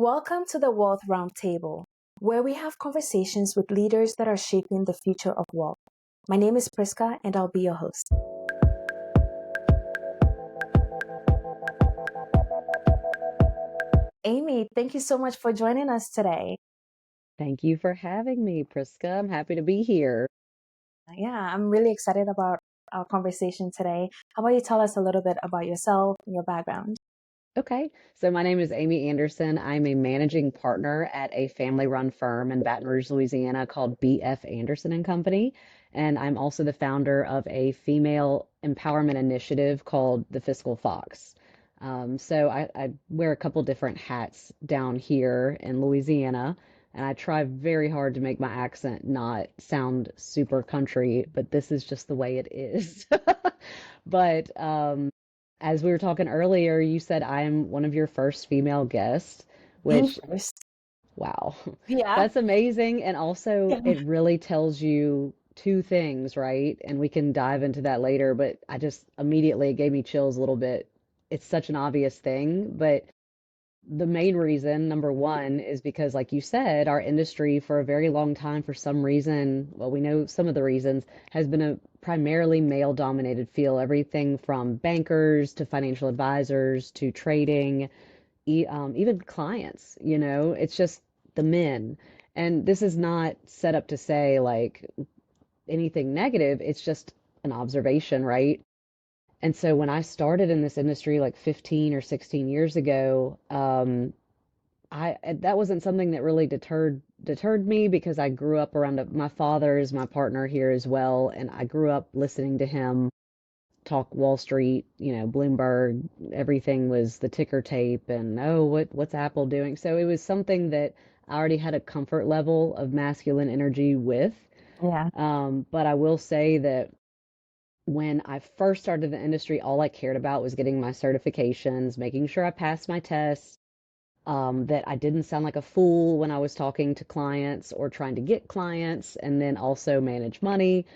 Welcome to the Wealth Roundtable, where we have conversations with leaders that are shaping the future of wealth. My name is Prisca, and I'll be your host. Amy, thank you so much for joining us today. Thank you for having me, Prisca. I'm happy to be here. Yeah, I'm really excited about our conversation today. How about you tell us a little bit about yourself and your background? Okay, so my name is Amy Anderson. I'm a managing partner at a family-run firm in Baton Rouge, Louisiana called BF Anderson and Company, and I'm also the founder of a female empowerment initiative called the Fiscal Fox. So I wear a couple different hats down here in Louisiana, and I try very hard to make my accent not sound super country, but this is just the way it is. But as we were talking earlier, you said I'm one of your first female guests, The which, first. wow, Yeah. that's amazing. And also, Yeah. it really tells you two things, right? And we can dive into that later, but I just immediately it gave me chills a little bit. It's such an obvious thing, but the main reason, number one, is because, like you said, our industry for a very long time, for some reason, well, we know some of the reasons, has been a primarily male-dominated field. Everything from bankers to financial advisors to trading, even clients, it's just the men. And this is not set up to say like anything negative. It's just an observation, right? And so when I started in this industry like 15 or 16 years ago, I that wasn't something that really deterred me because I grew up around my father is my partner here as well, and I grew up listening to him talk Wall Street, Bloomberg, everything was the ticker tape and oh, what's Apple doing? So it was something that I already had a comfort level of masculine energy with. Yeah. But I will say that when I first started the industry, all I cared about was getting my certifications, making sure I passed my tests, that I didn't sound like a fool when I was talking to clients or trying to get clients, and then also manage money.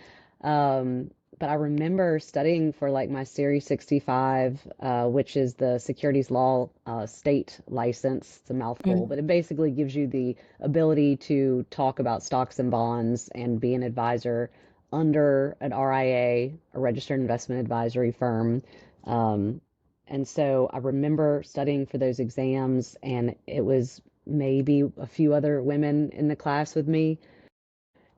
Um, but I remember studying for like my Series 65, which is the securities law state license. It's a mouthful, Mm. but it basically gives you the ability to talk about stocks and bonds and be an advisor under an RIA, a registered investment advisory firm. Um, and so I remember studying for those exams, and it was maybe a few other women in the class with me.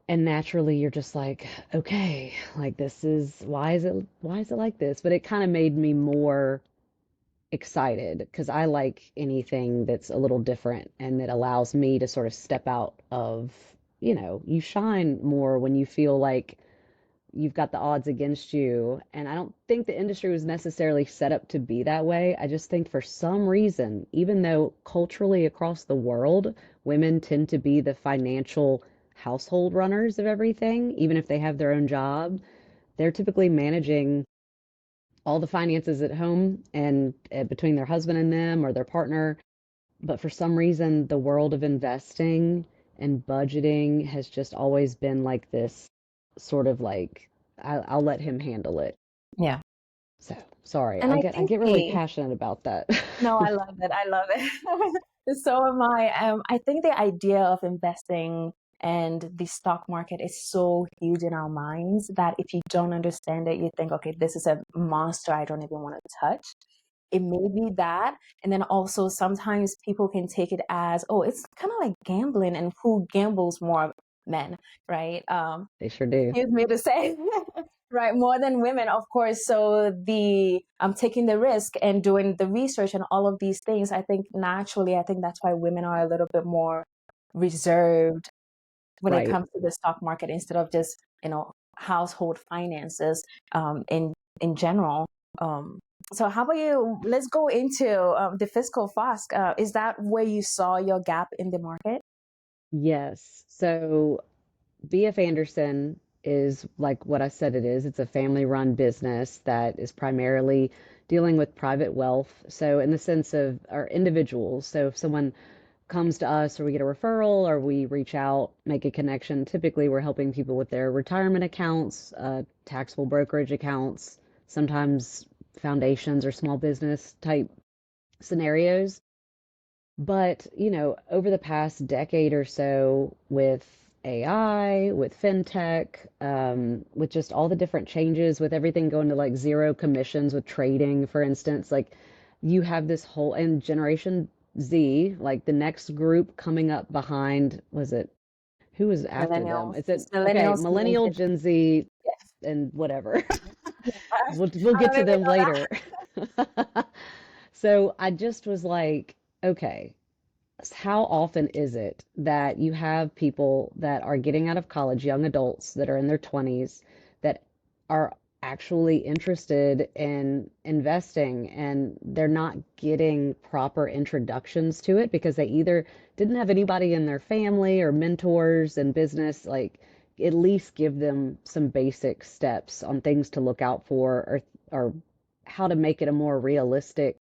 And naturally, you're just like, okay, like this is why is it like this? But it kind of made me more excited because I like anything that's a little different and that allows me to sort of step out of, you shine more when you feel like you've got the odds against you. And I don't think the industry was necessarily set up to be that way. I just think for some reason, even though culturally across the world, women tend to be the financial household runners of everything, even if they have their own job, they're typically managing all the finances at home and between their husband and them or their partner. But for some reason, the world of investing and budgeting has just always been like this sort of like, I'll let him handle it. Yeah. So sorry, And I I get I think get really the passionate about that. No, I love it. I love it. So am I. I think the idea of investing and the stock market is so huge in our minds that if you don't understand it, you think, okay, this is a monster I don't even want to touch. It may be that. And then also sometimes people can take it as, oh, it's kind of like gambling and who gambles more, men, right? They sure do. Excuse me to say. Right, more than women, of course. So the taking the risk and doing the research and all of these things, I think naturally, I think that's why women are a little bit more reserved when it Right. comes to the stock market instead of just, household finances in general. Um, so how about you? Let's go into the fiscal fox. Is that where you saw your gap in the market? Yes. So BF Anderson is like what I said it is. It's a family-run business that is primarily dealing with private wealth. So in the sense of our individuals. So if someone comes to us or we get a referral or we reach out, make a connection, typically we're helping people with their retirement accounts, taxable brokerage accounts, sometimes foundations or small business type scenarios. But, over the past decade or so, with AI, with fintech, with just all the different changes, with everything going to like zero commissions with trading, for instance, like you have this whole, and Generation Z, like the next group coming up behind, was it, who was after them? Millennials, Is it, it's okay, millennials, and Millennial, Gen Gen Z, Yes. and whatever. I We'll I get don't to even them know later. that. So I just was like, okay, how often is it that you have people that are getting out of college, young adults that are in their 20s, that are actually interested in investing and they're not getting proper introductions to it because they either didn't have anybody in their family or mentors in business, like at least give them some basic steps on things to look out for, or how to make it a more realistic,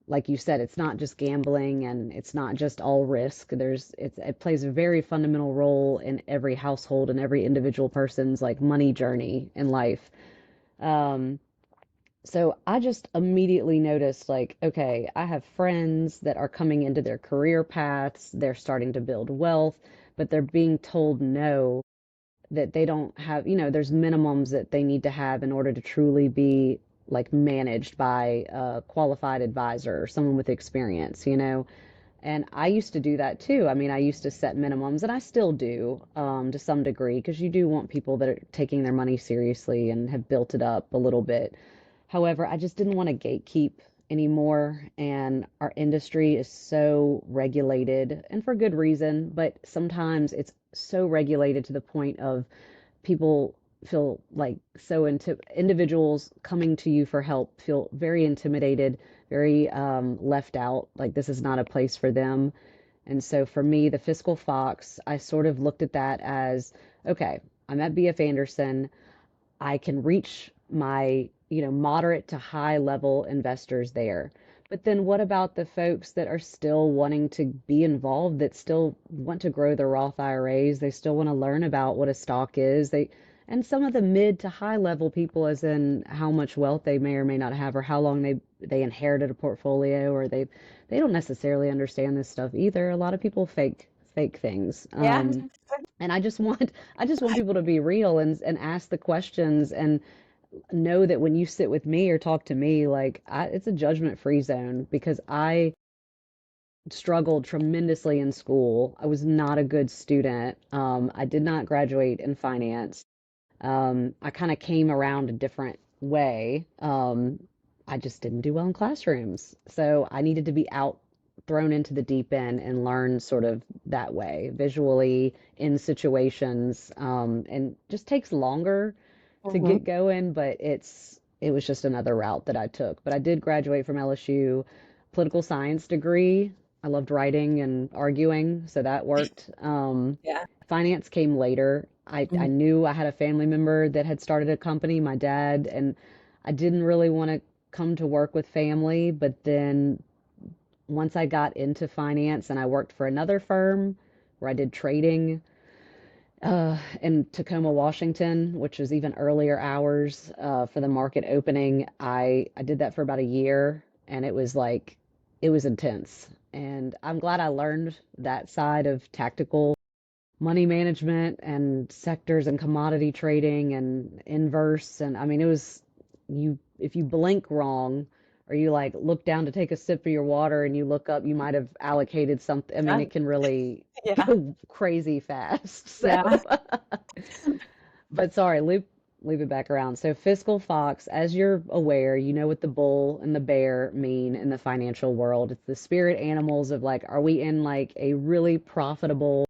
like you said, it's not just gambling and it's not just all risk. It plays a very fundamental role in every household and every individual person's like money journey in life. Um, so I just immediately noticed like, okay, I have friends that are coming into their career paths, they're starting to build wealth, but they're being told no, that they don't have, there's minimums that they need to have in order to truly be like managed by a qualified advisor or someone with experience, And I used to do that too. I mean, I used to set minimums, and I still do, to some degree, because you do want people that are taking their money seriously and have built it up a little bit. However, I just didn't want to gatekeep anymore. And our industry is so regulated, and for good reason, but sometimes it's so regulated to the point of people feel like so into individuals coming to you for help feel very intimidated, very left out, like this is not a place for them. And so for me, the Fiscal Fox, I sort of looked at that as, okay, I'm at BF Anderson. I can reach my, moderate to high level investors there. But then what about the folks that are still wanting to be involved, that still want to grow their Roth IRAs? They still want to learn about what a stock is. And some of the mid to high level people, as in how much wealth they may or may not have, or how long they inherited a portfolio, or they don't necessarily understand this stuff either. A lot of people fake things. Yeah. And I just want people to be real and ask the questions and know that when you sit with me or talk to me, like it's a judgment free zone, because I struggled tremendously in school. I was not a good student. I did not graduate in finance. I kind of came around a different way. I just didn't do well in classrooms. So I needed to be out, thrown into the deep end and learn sort of that way, visually in situations. And just takes longer to Hmm. get going, but it was just another route that I took. But I did graduate from LSU, political science degree. I loved writing and arguing, so that worked. Yeah. Finance came later. I Mhm. knew I had a family member that had started a company, my dad, and I didn't really want to come to work with family. But then once I got into finance and I worked for another firm where I did trading, in Tacoma, Washington, which was even earlier hours for the market opening. I did that for about a year, and it was intense. And I'm glad I learned that side of tactical money management and sectors and commodity trading and inverse. And I mean, it was, if you blink wrong, or you like look down to take a sip of your water and you look up, you might have allocated something. I mean, Yeah. it can really Yeah. go crazy fast. Yeah. So, but sorry, loop it back around. So Fiscal Fox, as you're aware, you know what the bull and the bear mean in the financial world. It's the spirit animals of like, are we in like a really profitable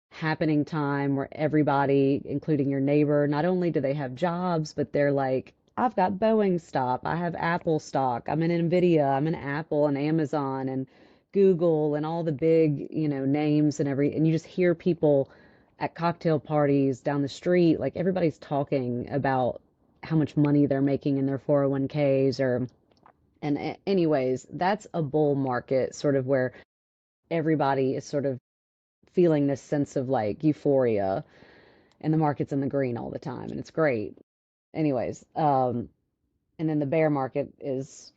happening time where everybody, including your neighbor, not only do they have jobs, but they're like, I've got Boeing stock, I have Apple stock, I'm in Nvidia, I'm in Apple and Amazon and Google and all the big, names and you just hear people at cocktail parties down the street, like everybody's talking about how much money they're making in their 401ks or and anyways, that's a bull market, sort of where everybody is sort of feeling this sense of like euphoria, and the market's in the green all the time and it's great. Anyways, and then the bear market is,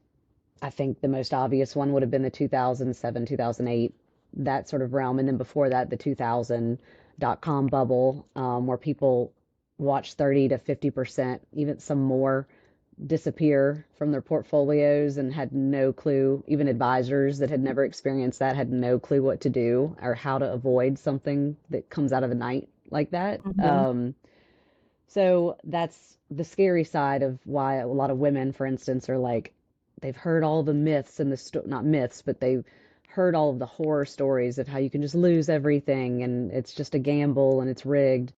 I think the most obvious one would have been the 2007, 2008, that sort of realm. And then before that, the 2000 dot-com bubble, where people watched 30 to 50%, even some more, disappear from their portfolios and had no clue. Even advisors that had never experienced that had no clue what to do or how to avoid something that comes out of the night like that. Hmm. So that's the scary side of why a lot of women, for instance, are like, they've heard all the myths and not myths, but they've heard all of the horror stories of how you can just lose everything and it's just a gamble and it's rigged.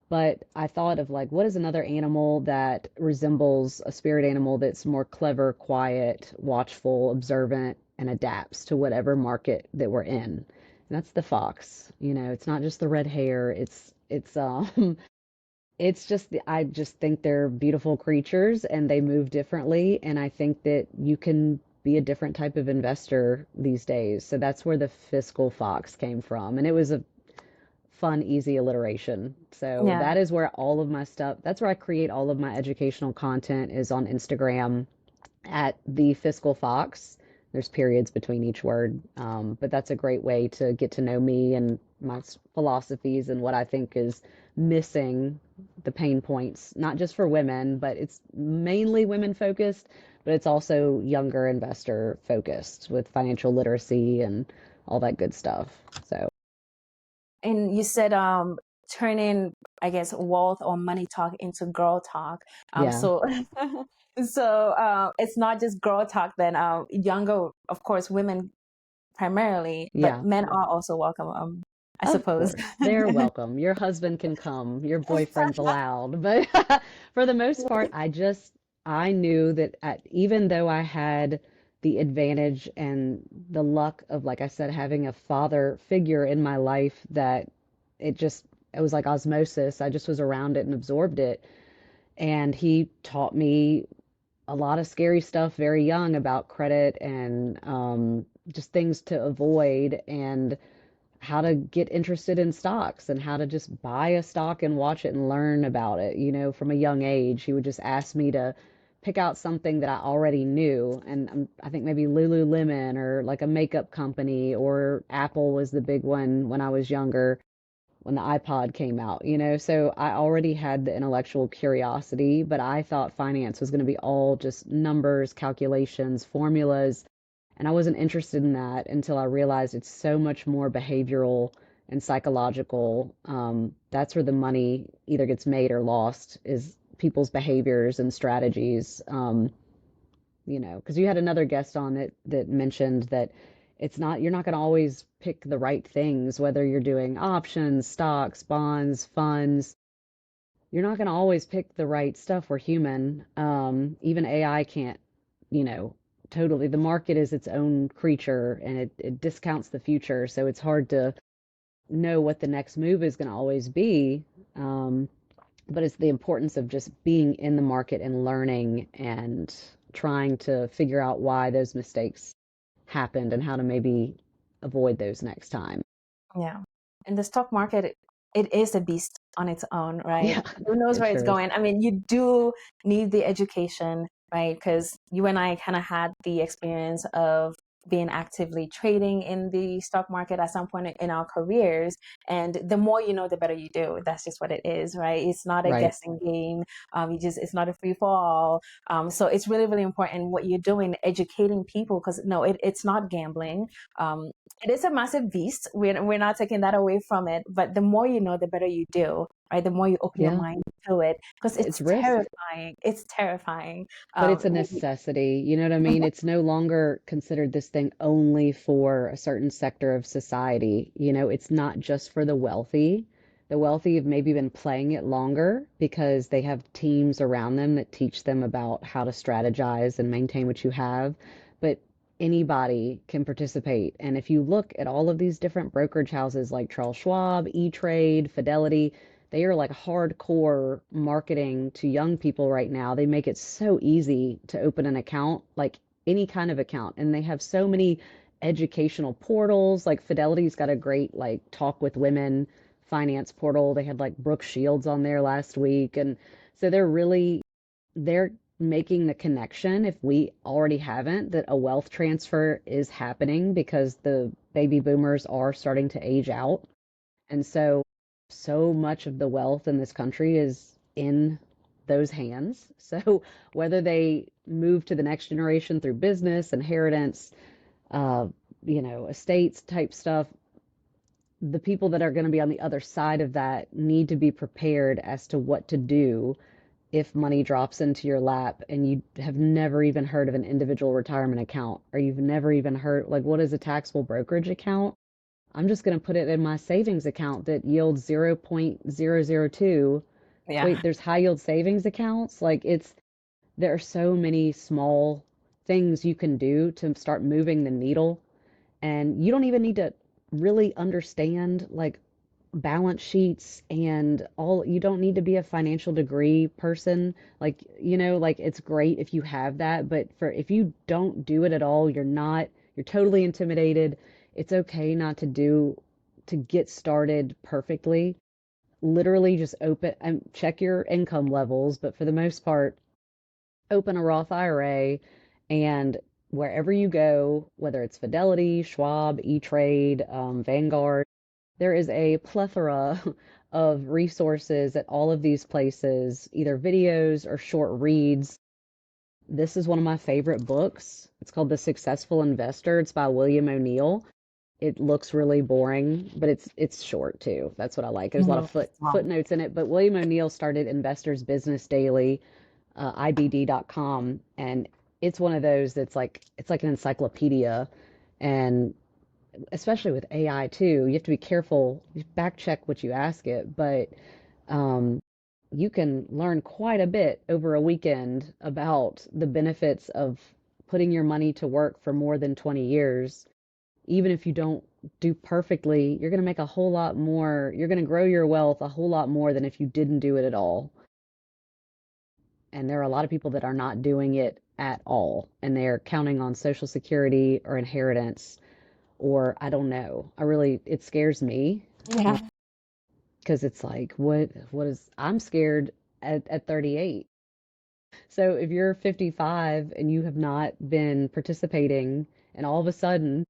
But I thought of like, what is another animal that resembles a spirit animal that's more clever, quiet, watchful, observant, and adapts to whatever market that we're in? And that's the fox. It's not just the red hair. It's it's just I just think they're beautiful creatures and they move differently. And I think that you can be a different type of investor these days. So that's where the Fiscal Fox came from. And it was a fun, easy alliteration. So Yeah. that is where all of my stuff, that's where I create all of my educational content is on Instagram at the Fiscal Fox. There's periods between each word, but that's a great way to get to know me and my philosophies and what I think is missing, the pain points, not just for women, but it's mainly women focused, but it's also younger investor focused with financial literacy and all that good stuff. So, And you said turning, I guess, wealth or money talk into girl talk. yeah. So so it's not just girl talk then. Younger, of course, women primarily, but Yeah. men are also welcome, I Of suppose. course, they're welcome. Your husband can come, your boyfriend's allowed. But for the most part, I knew that even though I had the advantage and the luck of, like I said, having a father figure in my life that it just, it was like osmosis. I just was around it and absorbed it. And he taught me a lot of scary stuff very young about credit and just things to avoid. And how to get interested in stocks and how to just buy a stock and watch it and learn about it. From a young age, he would just ask me to pick out something that I already knew. And I think maybe Lululemon or like a makeup company or Apple was the big one when I was younger, when the iPod came out. So I already had the intellectual curiosity, but I thought finance was going to be all just numbers, calculations, formulas, and I wasn't interested in that until I realized it's so much more behavioral and psychological. That's where the money either gets made or lost, is people's behaviors and strategies. Because you had another guest on that mentioned that you're not going to always pick the right things, whether you're doing options, stocks, bonds, funds. You're not going to always pick the right stuff. We're human. Even AI can't, you know, totally. The market is its own creature and it discounts the future. So it's hard to know what the next move is going to always be. Um, but it's the importance of just being in the market and learning and trying to figure out why those mistakes happened and how to maybe avoid those next time. Yeah. And the stock market, it is a beast on its own, right? Yeah, Who knows it where it's sure is. going? I mean, you do need the education, right? Because you and I kind of had the experience of being actively trading in the stock market at some point in our careers. And the more you know, the better you do. That's just what it is, right? It's not a Right. guessing game. It's not a free for all. So it's really, really important what you're doing, educating people, because no, it's not gambling. Um, it is a massive beast. We're not taking that away from it, but the more you know, the better you do, right? The more you open your Yeah. mind to it, because It's it's risk. terrifying. It's terrifying. But it's a We- necessity. You know what I mean? It's no longer considered this thing only for a certain sector of society. It's not just for the wealthy. The wealthy have maybe been playing it longer because they have teams around them that teach them about how to strategize and maintain what you have. But anybody can participate. And if you look at all of these different brokerage houses like Charles Schwab, E-Trade, Fidelity, they are like hardcore marketing to young people right now. They make it so easy to open an account, like any kind of account. And they have so many educational portals. Like Fidelity's got a great like talk with women finance portal. They had like Brooke Shields on there last week. And so they're making the connection, if we already haven't, that a wealth transfer is happening because the baby boomers are starting to age out. And so much of the wealth in this country is in those hands. So whether they move to the next generation through business, inheritance, uh, estates type stuff, the people that are going to be on the other side of that need to be prepared as to what to do if money drops into your lap and you have never even heard of an individual retirement account, or you've never even heard, like, what is a taxable brokerage account? I'm just going to put it in my savings account that yields 0.002. Yeah. Wait, there's high yield savings accounts? There are so many small things you can do to start moving the needle. And you don't even need to really understand like balance sheets and all. You don't need to be a financial degree person. Like it's great if you have that, but for if you don't do it at all, you're totally intimidated. It's okay not to get started perfectly. Literally just open and check your income levels, but for the most part, open a Roth IRA, and wherever you go, whether it's Fidelity, Schwab, E-Trade, Vanguard, there is a plethora of resources at all of these places, either videos or short reads. This is one of my favorite books. It's called The Successful Investor. It's by William O'Neill. It looks really boring, but it's short too. That's what I like. There's a lot of Mhm. Wow. footnotes in it, but William O'Neill started Investors Business Daily, IBD.com, and it's one of those that's like it's like an encyclopedia. And especially with AI too, you have to be careful, you back check what you ask it, but um, you can learn quite a bit over a weekend about the benefits of putting your money to work for more than 20 years. Even if you don't do perfectly, you're going to make a whole lot more. You're going to grow your wealth a whole lot more than if you didn't do it at all. And there are a lot of people that are not doing it at all, and they're counting on Social Security or inheritance, or I don't know. It scares me Yeah. because it's like, I'm scared at 38. So if you're 55 and you have not been participating, and all of a sudden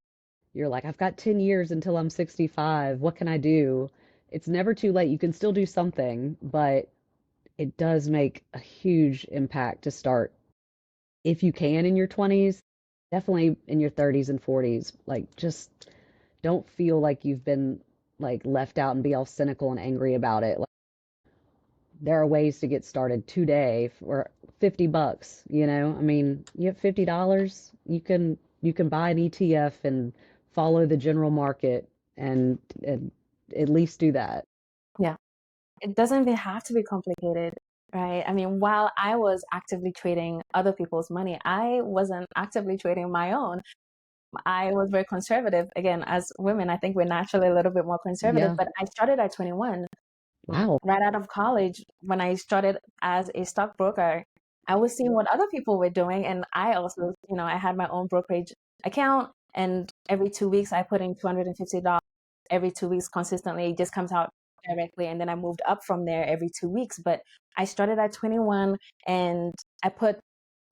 you're like, I've got 10 years until I'm 65, what can I do? It's never too late. You can still do something, but it does make a huge impact to start if you can in your 20s, definitely in your 30s and 40s. Like, just don't feel like you've been like left out and be all cynical and angry about it. Like, there are ways to get started today for $50. I mean, you have $50, you can buy an ETF and follow the general market, and at least do that. Yeah. It doesn't even have to be complicated, right? I mean, while I was actively trading other people's money, I wasn't actively trading my own. I was very conservative. Again, as women, I think we're naturally a little bit more conservative, Yeah. but I started at 21. Wow. Right out of college, when I started as a stockbroker, I was seeing what other people were doing. And I also, I had my own brokerage account. And every 2 weeks, I put in $250 every 2 weeks consistently. It just comes out directly. And then I moved up from there every 2 weeks. But I started at 21 and I put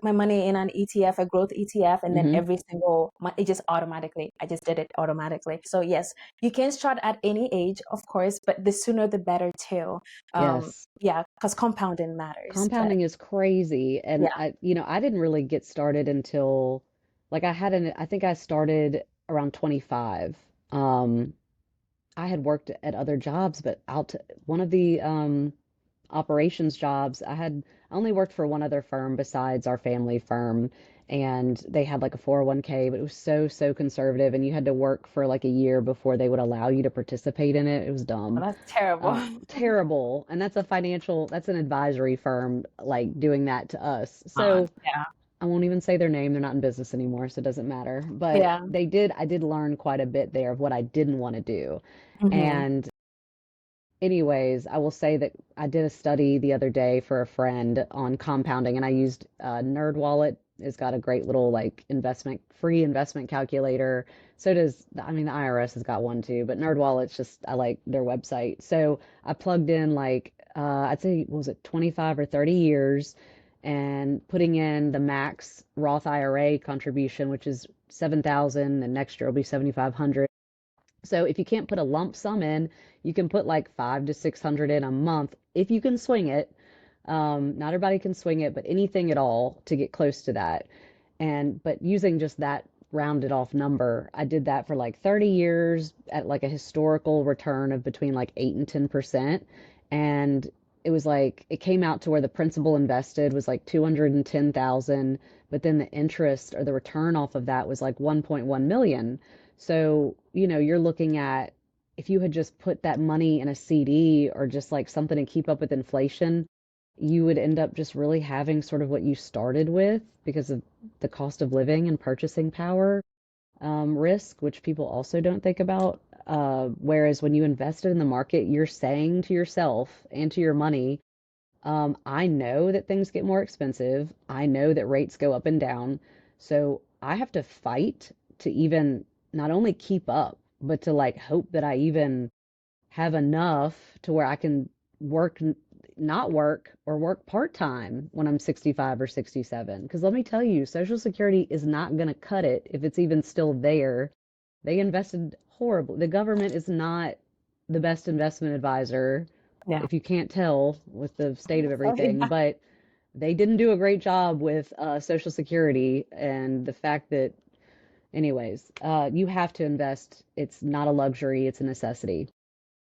my money in an ETF, a growth ETF, and then Mm-hmm. every single month, I just did it automatically. So yes, you can start at any age, of course, but the sooner the better too. Yes. Yeah, because compounding matters. But Compounding is crazy. And yeah, I didn't really get started until like I think I started around 25. Um, I had worked at other jobs, but one of the operations jobs, I only worked for one other firm besides our family firm, and they had like a 401k, but it was so conservative, and you had to work for like a year before they would allow you to participate in it. It was dumb. well, that's terrible. Terrible. And that's an advisory firm like doing that to us. So Yeah, I won't even say their name. They're not in business anymore, so it doesn't matter. But yeah. I did learn quite a bit there of what I didn't want to do. Hmm. And anyways, I will say that I did a study the other day for a friend on compounding, and I used NerdWallet. It's got a great little like free investment calculator. So does, I mean, the IRS has got one too, but NerdWallet's just, I like their website. So I plugged in like, I'd say, what was it 25 or 30 years? and putting in the max Roth IRA contribution, which is 7,000, and next year will be 7,500. So if you can't put a lump sum in, you can put like 5 to 600 in a month if you can swing it. Not everybody can swing it, but anything at all to get close to that. But using just that rounded off number, I did that for like 30 years at like a historical return of between like 8 and 10%. And it was like it came out to where the principal invested was like 210,000, but then the interest or the return off of that was like 1.1 million. So, you're looking at if you had just put that money in a CD or just like something to keep up with inflation, you would end up just really having sort of what you started with because of the cost of living and purchasing power risk, which people also don't think about. Whereas when you invested in the market, you're saying to yourself and to your money, I know that things get more expensive. I know that rates go up and down. So I have to fight to even not only keep up, but to like hope that I even have enough to where I can work, not work, or work part time when I'm 65 or 67. Because let me tell you, Social Security is not going to cut it if it's even still there. They invested horribly. The government is not the best investment advisor, Yeah. if you can't tell with the state of Oh, everything, yeah. but they didn't do a great job with Social Security and the fact that, anyways, you have to invest. It's not a luxury, it's a necessity.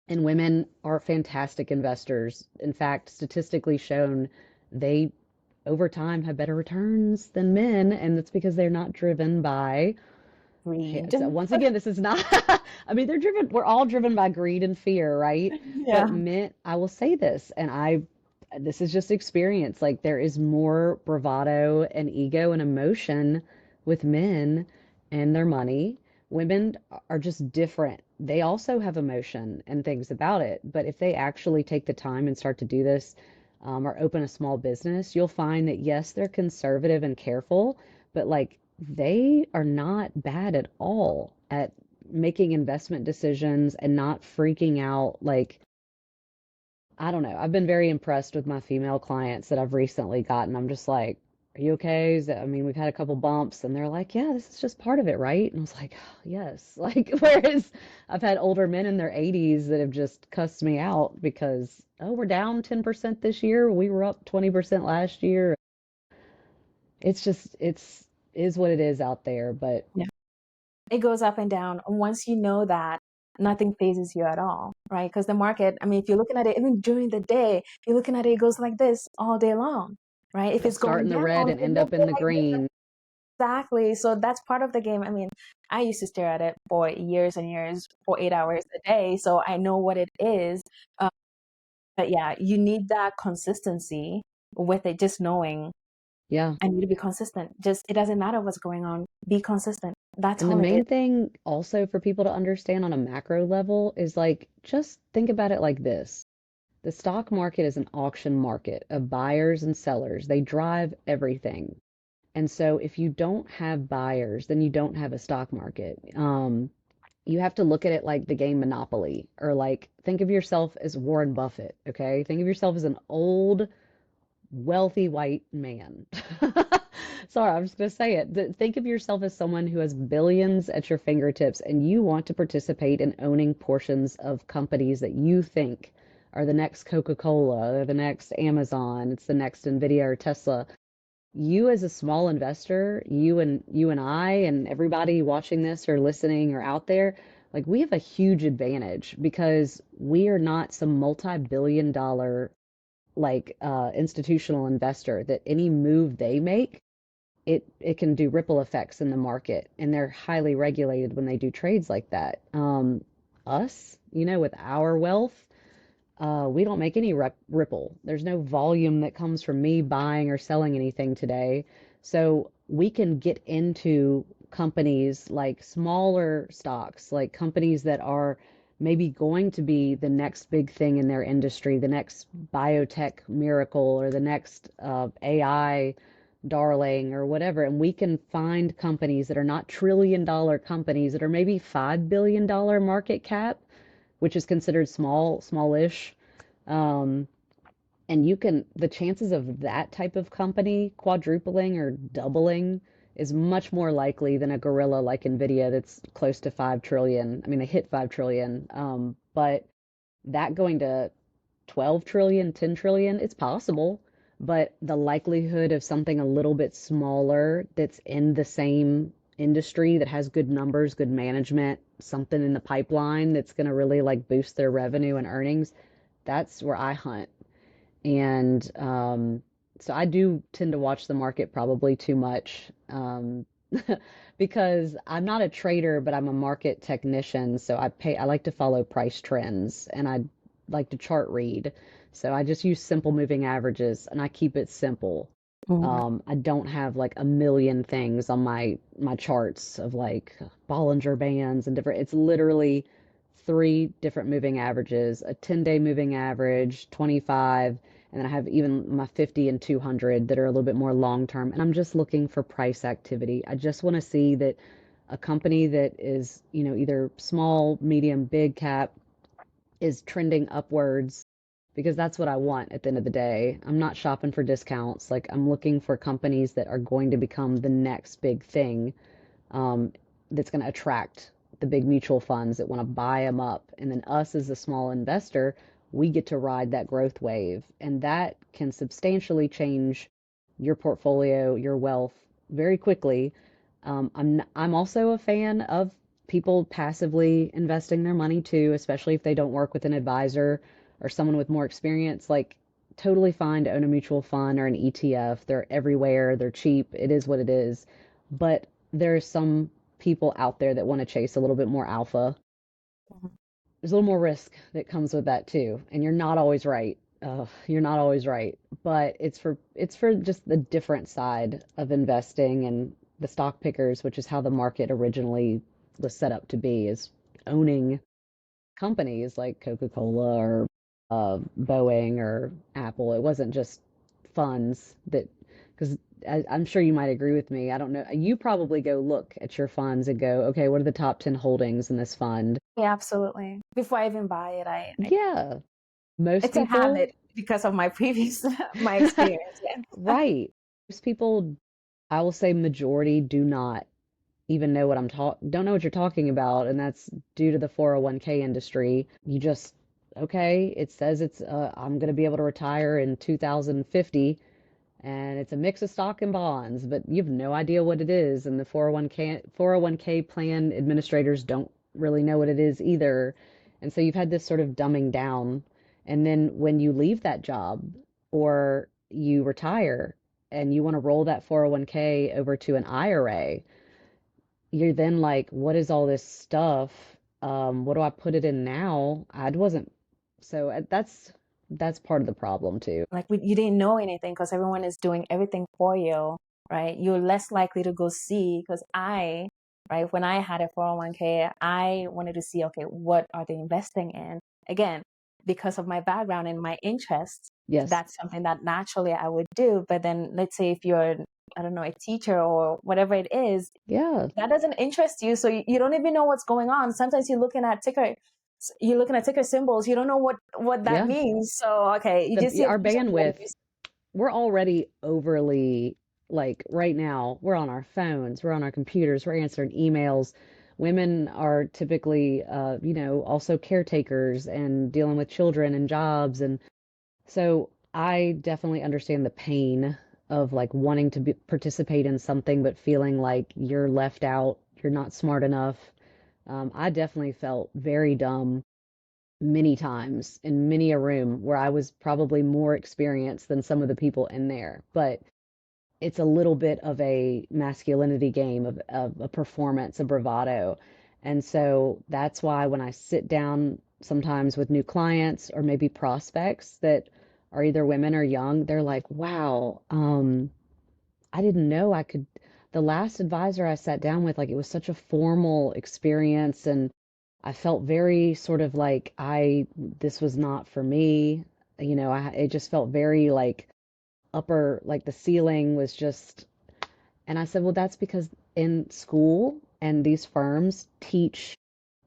And women are fantastic investors. In fact, statistically shown, they over time have better returns than men, and it's because they're not driven by Greed. so once again, this is not, I mean, we're all driven by greed and fear, right? But Yeah. men, I will say this, this is just experience. Like, there is more bravado and ego and emotion with men and their money. Women are just different. They also have emotion and things about it. But if they actually take the time and start to do this, or open a small business, you'll find that yes, they're conservative and careful, but like they are not bad at all at making investment decisions and not freaking out. Like, I don't know. I've been very impressed with my female clients that I've recently gotten. I'm just like, are you okay? I mean, we've had a couple bumps and they're like, yeah, this is just part of it, right? And I was like, oh, yes. Like, whereas I've had older men in their 80s that have just cussed me out because, oh, we're down 10% this year. We were up 20% last year. It's just, is what it is out there. But Yeah. It goes up and down. Once you know that, nothing phases you at all, right? Because the market, I mean, if you're looking at it even during the day, if you're looking at it, it goes like this all day long, right? If it'll it's start going in the down, red and it end will up go in the like this. green. Exactly. So that's part of the game. I mean, I used to stare at it for years and years for 8 hours a day. So I know what it is. Um, but yeah, you need that consistency with it, just knowing Yeah. I need to be consistent. Just, it doesn't matter what's going on. Be consistent. That's And the all it is. main thing also for people to understand on a macro level is like, just think about it like this. The stock market is an auction market of buyers and sellers. They drive everything. And so if you don't have buyers, then you don't have a stock market. You have to look at it like the game Monopoly, or like think of yourself as Warren Buffett, okay? Think of yourself as an old wealthy white man. Sorry, I'm just going to say it. Think of yourself as someone who has billions at your fingertips and you want to participate in owning portions of companies that you think are the next Coca-Cola or the next Amazon, it's the next Nvidia or Tesla. You as a small investor, you and I and everybody watching this or listening or out there, like we have a huge advantage because we are not some multi-billion dollar like institutional investor that any move they make, it can do ripple effects in the market, and they're highly regulated when they do trades like that. Us, with our wealth, we don't make any ripple. There's no volume that comes from me buying or selling anything today. So we can get into companies like smaller stocks, like companies that are maybe going to be the next big thing in their industry, the next biotech miracle or the next AI darling or whatever. And we can find companies that are not trillion-dollar companies that are maybe $5 billion market cap, which is considered smallish. Um, And the chances of that type of company quadrupling or doubling is much more likely than a gorilla like Nvidia that's close to 5 trillion. I mean, they hit 5 trillion. But that going to 12 trillion, 10 trillion, it's possible. But the likelihood of something a little bit smaller that's in the same industry that has good numbers, good management, something in the pipeline that's going to really like boost their revenue and earnings, that's where I hunt. And so I do tend to watch the market probably too much, because I'm not a trader, but I'm a market technician. So I like to follow price trends and I like to chart read. So I just use simple moving averages and I keep it simple. Mhm. I don't have like a million things on my charts of like Bollinger Bands and different. It's literally three different moving averages, a 10-day moving average, 25, and then I have even my 50 and 200 that are a little bit more long term. And I'm just looking for price activity. I just want to see that a company that is, either small, medium, big cap is trending upwards, because that's what I want at the end of the day. I'm not shopping for discounts. Like, I'm looking for companies that are going to become the next big thing, um, that's going to attract the big mutual funds that want to buy them up. And then us as a small investor, we get to ride that growth wave. And that can substantially change your portfolio, your wealth very quickly. I'm also a fan of people passively investing their money too, especially if they don't work with an advisor or someone with more experience. Like, totally fine to own a mutual fund or an ETF. They're everywhere. They're cheap. It is what it is. But there's some people out there that want to chase a little bit more alpha. Mhm. There's a little more risk that comes with that too, and you're not always right. You're not always right, but it's for just the different side of investing and the stock pickers, which is how the market originally was set up to be, is owning companies like Coca-Cola or Boeing or Apple. It wasn't just funds that, because I'm sure you might agree with me. I don't know. You probably go look at your funds and go, okay, what are the top 10 holdings in this fund? Yeah, absolutely. Before I even buy it, Yeah, most it's a people, habit because of my previous my experience. Yeah. right. Most people, I will say majority, do not even know what don't know what you're talking about, and that's due to the 401k industry. You just, okay, it says I'm going to be able to retire in 2050, and it's a mix of stock and bonds, but you have no idea what it is, and the 401k plan administrators don't really know what it is either. And so you've had this sort of dumbing down, and then when you leave that job or you retire and you want to roll that 401k over to an IRA, you're then like, what is all this stuff? What do I put it in now? I wasn't, so that's part of the problem too. Like you didn't know anything because everyone is doing everything for you, right? You're less likely to go see because right, when I had a 401k, I wanted to see, okay, what are they investing in? Again, because of my background and my interests, Yes. that's something that naturally I would do. But then let's say if you're, I don't know, a teacher or whatever it is, Yeah. that doesn't interest you. So you don't even know what's going on. Sometimes you're looking at ticker symbols. You don't know what that Yeah. means. So, okay, you just see a Our picture of what it bandwidth, is. we're already overly, like, right now, we're on our phones, we're on our computers, we're answering emails. Women are typically, also caretakers and dealing with children and jobs. And so I definitely understand the pain of like wanting to participate in something, but feeling like you're left out, you're not smart enough. I definitely felt very dumb many times in many a room where I was probably more experienced than some of the people in there. But it's a little bit of a masculinity game, of a performance, a bravado. And so that's why when I sit down sometimes with new clients or maybe prospects that are either women or young, they're like, wow, I didn't know I could. The last advisor I sat down with, like, it was such a formal experience, and I felt very sort of like this was not for me. It just felt very like like the ceiling was just, and I said, well, that's because in school and these firms teach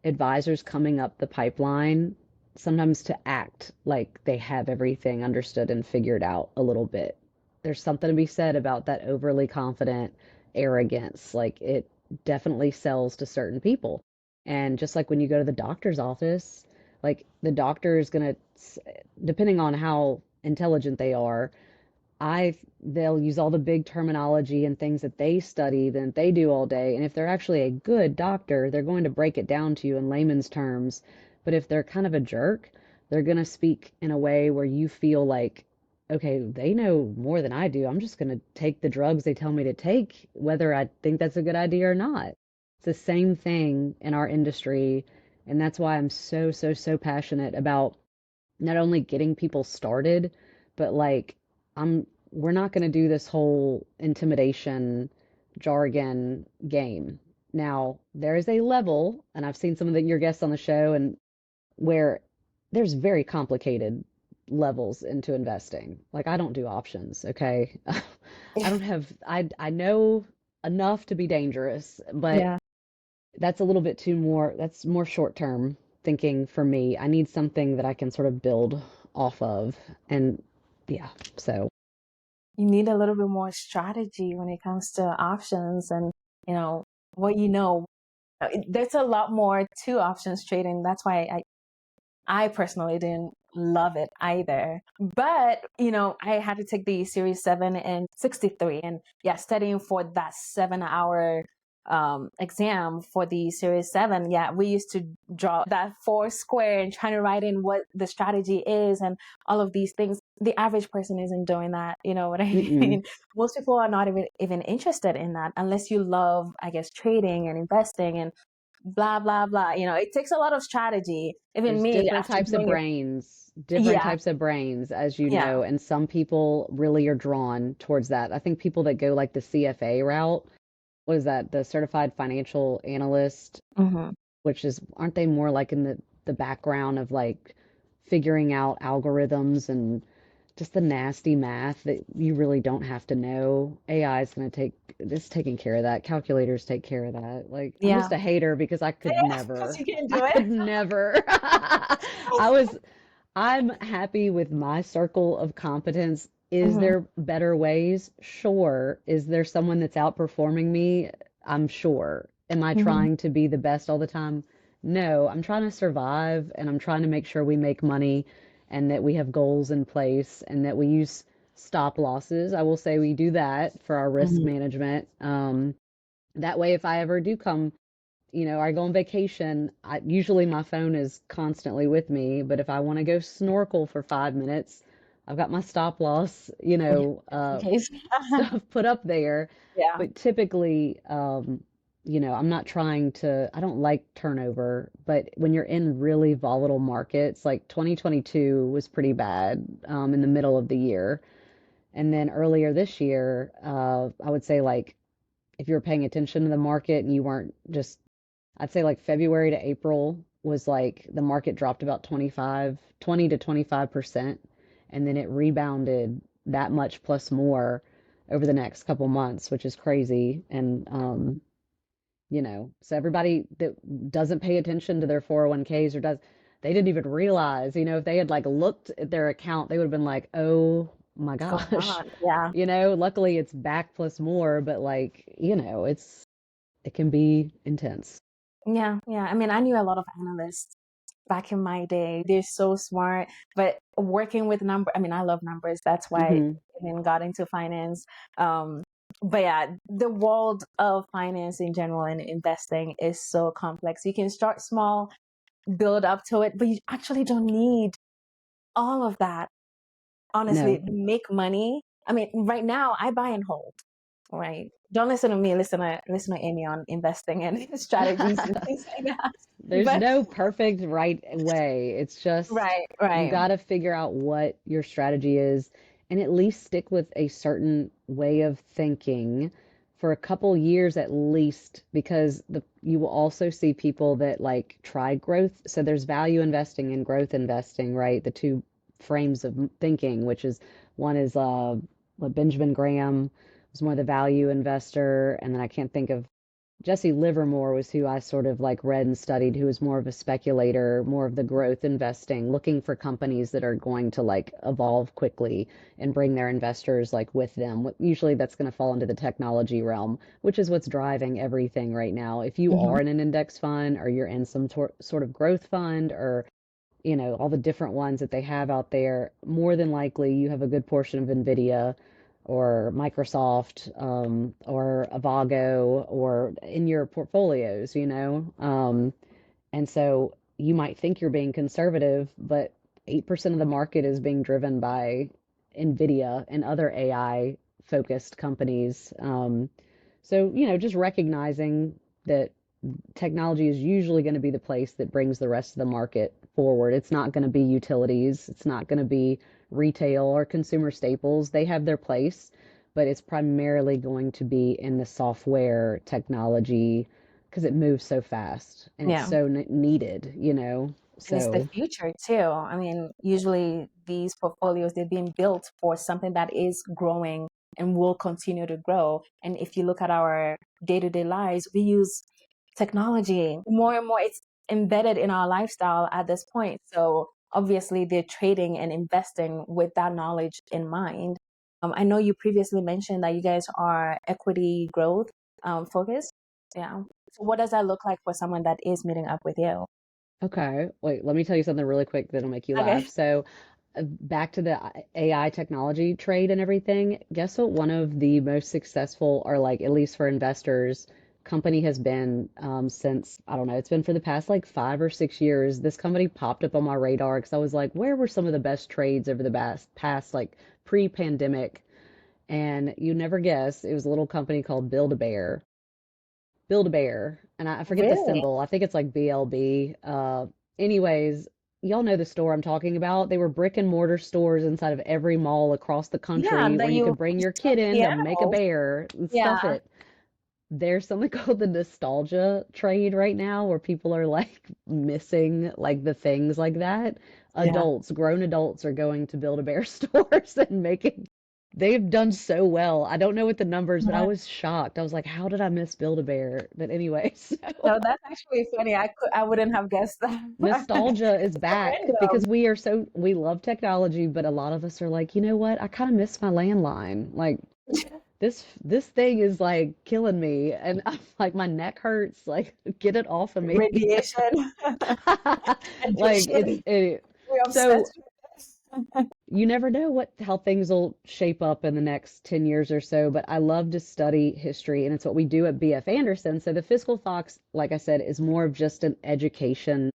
advisors coming up the pipeline sometimes to act like they have everything understood and figured out a little bit. There's something to be said about that overly confident arrogance. Like it definitely sells to certain people. And just like when you go to the doctor's office, like the doctor is going to, depending on how intelligent they are, they'll use all the big terminology and things that they study that they do all day. And if they're actually a good doctor, they're going to break it down to you in layman's terms. But if they're kind of a jerk, they're going to speak in a way where you feel like, okay, they know more than I do. I'm just going to take the drugs they tell me to take, whether I think that's a good idea or not. It's the same thing in our industry. And that's why I'm so, so, so passionate about not only getting people started, but like I'm we're not going to do this whole intimidation jargon game. Now, there is a level, and I've seen some of your guests on the show, and where there's very complicated levels into investing. Like I don't do options, okay? I don't have I know enough to be dangerous, but Yeah. that's a little bit too more, that's more short term thinking for me. I need something that I can sort of build off of. And yeah, so You need a little bit more strategy when it comes to options and, you know, what you know. There's a lot more to options trading. That's why I personally didn't love it either. But, I had to take the Series 7 and 63. And yeah, studying for that 7 hour exam for the Series 7. Yeah, we used to draw that four square and trying to write in what the strategy is and all of these things. The average person isn't doing that. You know what I mm-mm. mean? Most people are not even interested in that unless you love, I guess, trading and investing and blah blah blah. It takes a lot of strategy. Even There's me, different after types of doing it. brains, Yeah. as you Yeah. know, and some people really are drawn towards that. I think people that go like the CFA route, what is that, the certified financial analyst, Hmm. which is, aren't they more like in the background of like figuring out algorithms and just the nasty math that you really don't have to know? AI is going to take this, taking care of that. Calculators take care of that. Like, I'm Yeah. just a hater because I could Yeah, because never. you can I do it. could never. I was I'm happy with my circle of competence. Is Hmm. there better ways? Sure. Is there someone that's outperforming me? I'm sure. Am I Hmm. trying to be the best all the time? No, I'm trying to survive and I'm trying to make sure we make money and that we have goals in place and that we use stop losses. I will say we do that for our risk Hmm. management. That way, if I ever do come, I go on vacation, usually my phone is constantly with me, but if I want to go snorkel for 5 minutes, I've got my stop loss, Yeah, just in case. stuff put up there. Yeah. But typically, I'm not trying to, I don't like turnover, but when you're in really volatile markets, like 2022 was pretty bad, in the middle of the year. And then earlier this year, I would say like if you were paying attention to the market and you weren't just, I'd say like February to April was like the market dropped about 20 to 25%, and then it rebounded that much plus more over the next couple months, which is crazy. And, so everybody that doesn't pay attention to their 401ks or they didn't even realize, if they had like looked at their account, they would have been like, oh my What's going gosh, on? Yeah. luckily it's back plus more, but like, it can be intense. Yeah. Yeah. I mean, I knew a lot of analysts back in my day. They're so smart, but working with I mean, I love numbers. That's why I Hmm. even got into finance. Um, but yeah, the world of finance in general and investing is so complex. You can start small, build up to it, but you actually don't need all of that, honestly, No. to make money. I mean, right now I buy and hold, right? Don't listen to me, listen to Amy on investing and strategies and things like that. There's But no perfect right way. It's just right, you right. got to figure out what your strategy is and at least stick with a certain way of thinking for a couple years at least, because you will also see people that like try growth. So there's value investing and growth investing, right? The two frames of thinking, which is one is what Benjamin Graham was more the value investor, and then I can't think of Jesse Livermore was who I sort of like read and studied, who was more of a speculator, more of the growth investing, looking for companies that are going to like evolve quickly and bring their investors like with them. Usually that's going to fall into the technology realm, which is what's driving everything right now. If you Hmm. are in an index fund or you're in some sort of growth fund or all the different ones that they have out there, more than likely you have a good portion of NVIDIA or Microsoft or Avago or in your portfolios. And so you might think you're being conservative, but 8% of the market is being driven by NVIDIA and other AI focused companies. So, just recognizing that technology is usually going to be the place that brings the rest of the market forward. It's not going to be utilities. It's not going to be retail or consumer staples. They have their place, but it's primarily going to be in the software technology because it moves so fast and it's Yeah. so needed. And it's the So, future too. I mean, usually these portfolios, they're being built for something that is growing and will continue to grow. And if you look at our day-to-day lives, we use technology more and more. It's embedded in our lifestyle at this point. So obviously they're trading and investing with that knowledge in mind. I know you previously mentioned that you guys are equity growth focused. Yeah. So what does that look like for someone that is meeting up with you? okay, wait, let me tell you something really quick that'll make you laugh. Okay. So, back to the AI technology trade and everything, guess what one of the most successful, or like at least for investors, company has been since, I don't know, it's been for the past like 5 or 6 years. This company popped up on my radar because I was like, where were some of the best trades over the past like pre-pandemic? And you never guess, it was a little company called Build-A-Bear, and I forget the Really? symbol. I think it's like BLB. Anyways, y'all know the store I'm talking about. They were brick and mortar stores inside of every mall across the Yeah, country where that you you could bring your stuff kid in the to make a animals. bear and stuff Yeah. it. There's something called the nostalgia trade right now where people are like missing like the things like that. Yeah. Grown adults are going to Build-A-Bear stores and making they've done so well. I don't know what the numbers, but I Yeah. was shocked. I was like, how did I miss Build-A-Bear? But anyway, so No, that's actually funny. I wouldn't have guessed that. nostalgia is It's so back random. because we love technology, but a lot of us are like, you know what? I kind of miss my landline. Like this thing is like killing me and I'm like my neck hurts. Like get it off of me. Radiation, Like addiction. We're so obsessed with this. you never know how things will shape up in the next 10 years or so, but I love to study history and it's what we do at BF Anderson. So the Fiscal Fox, like I said, is more of just an education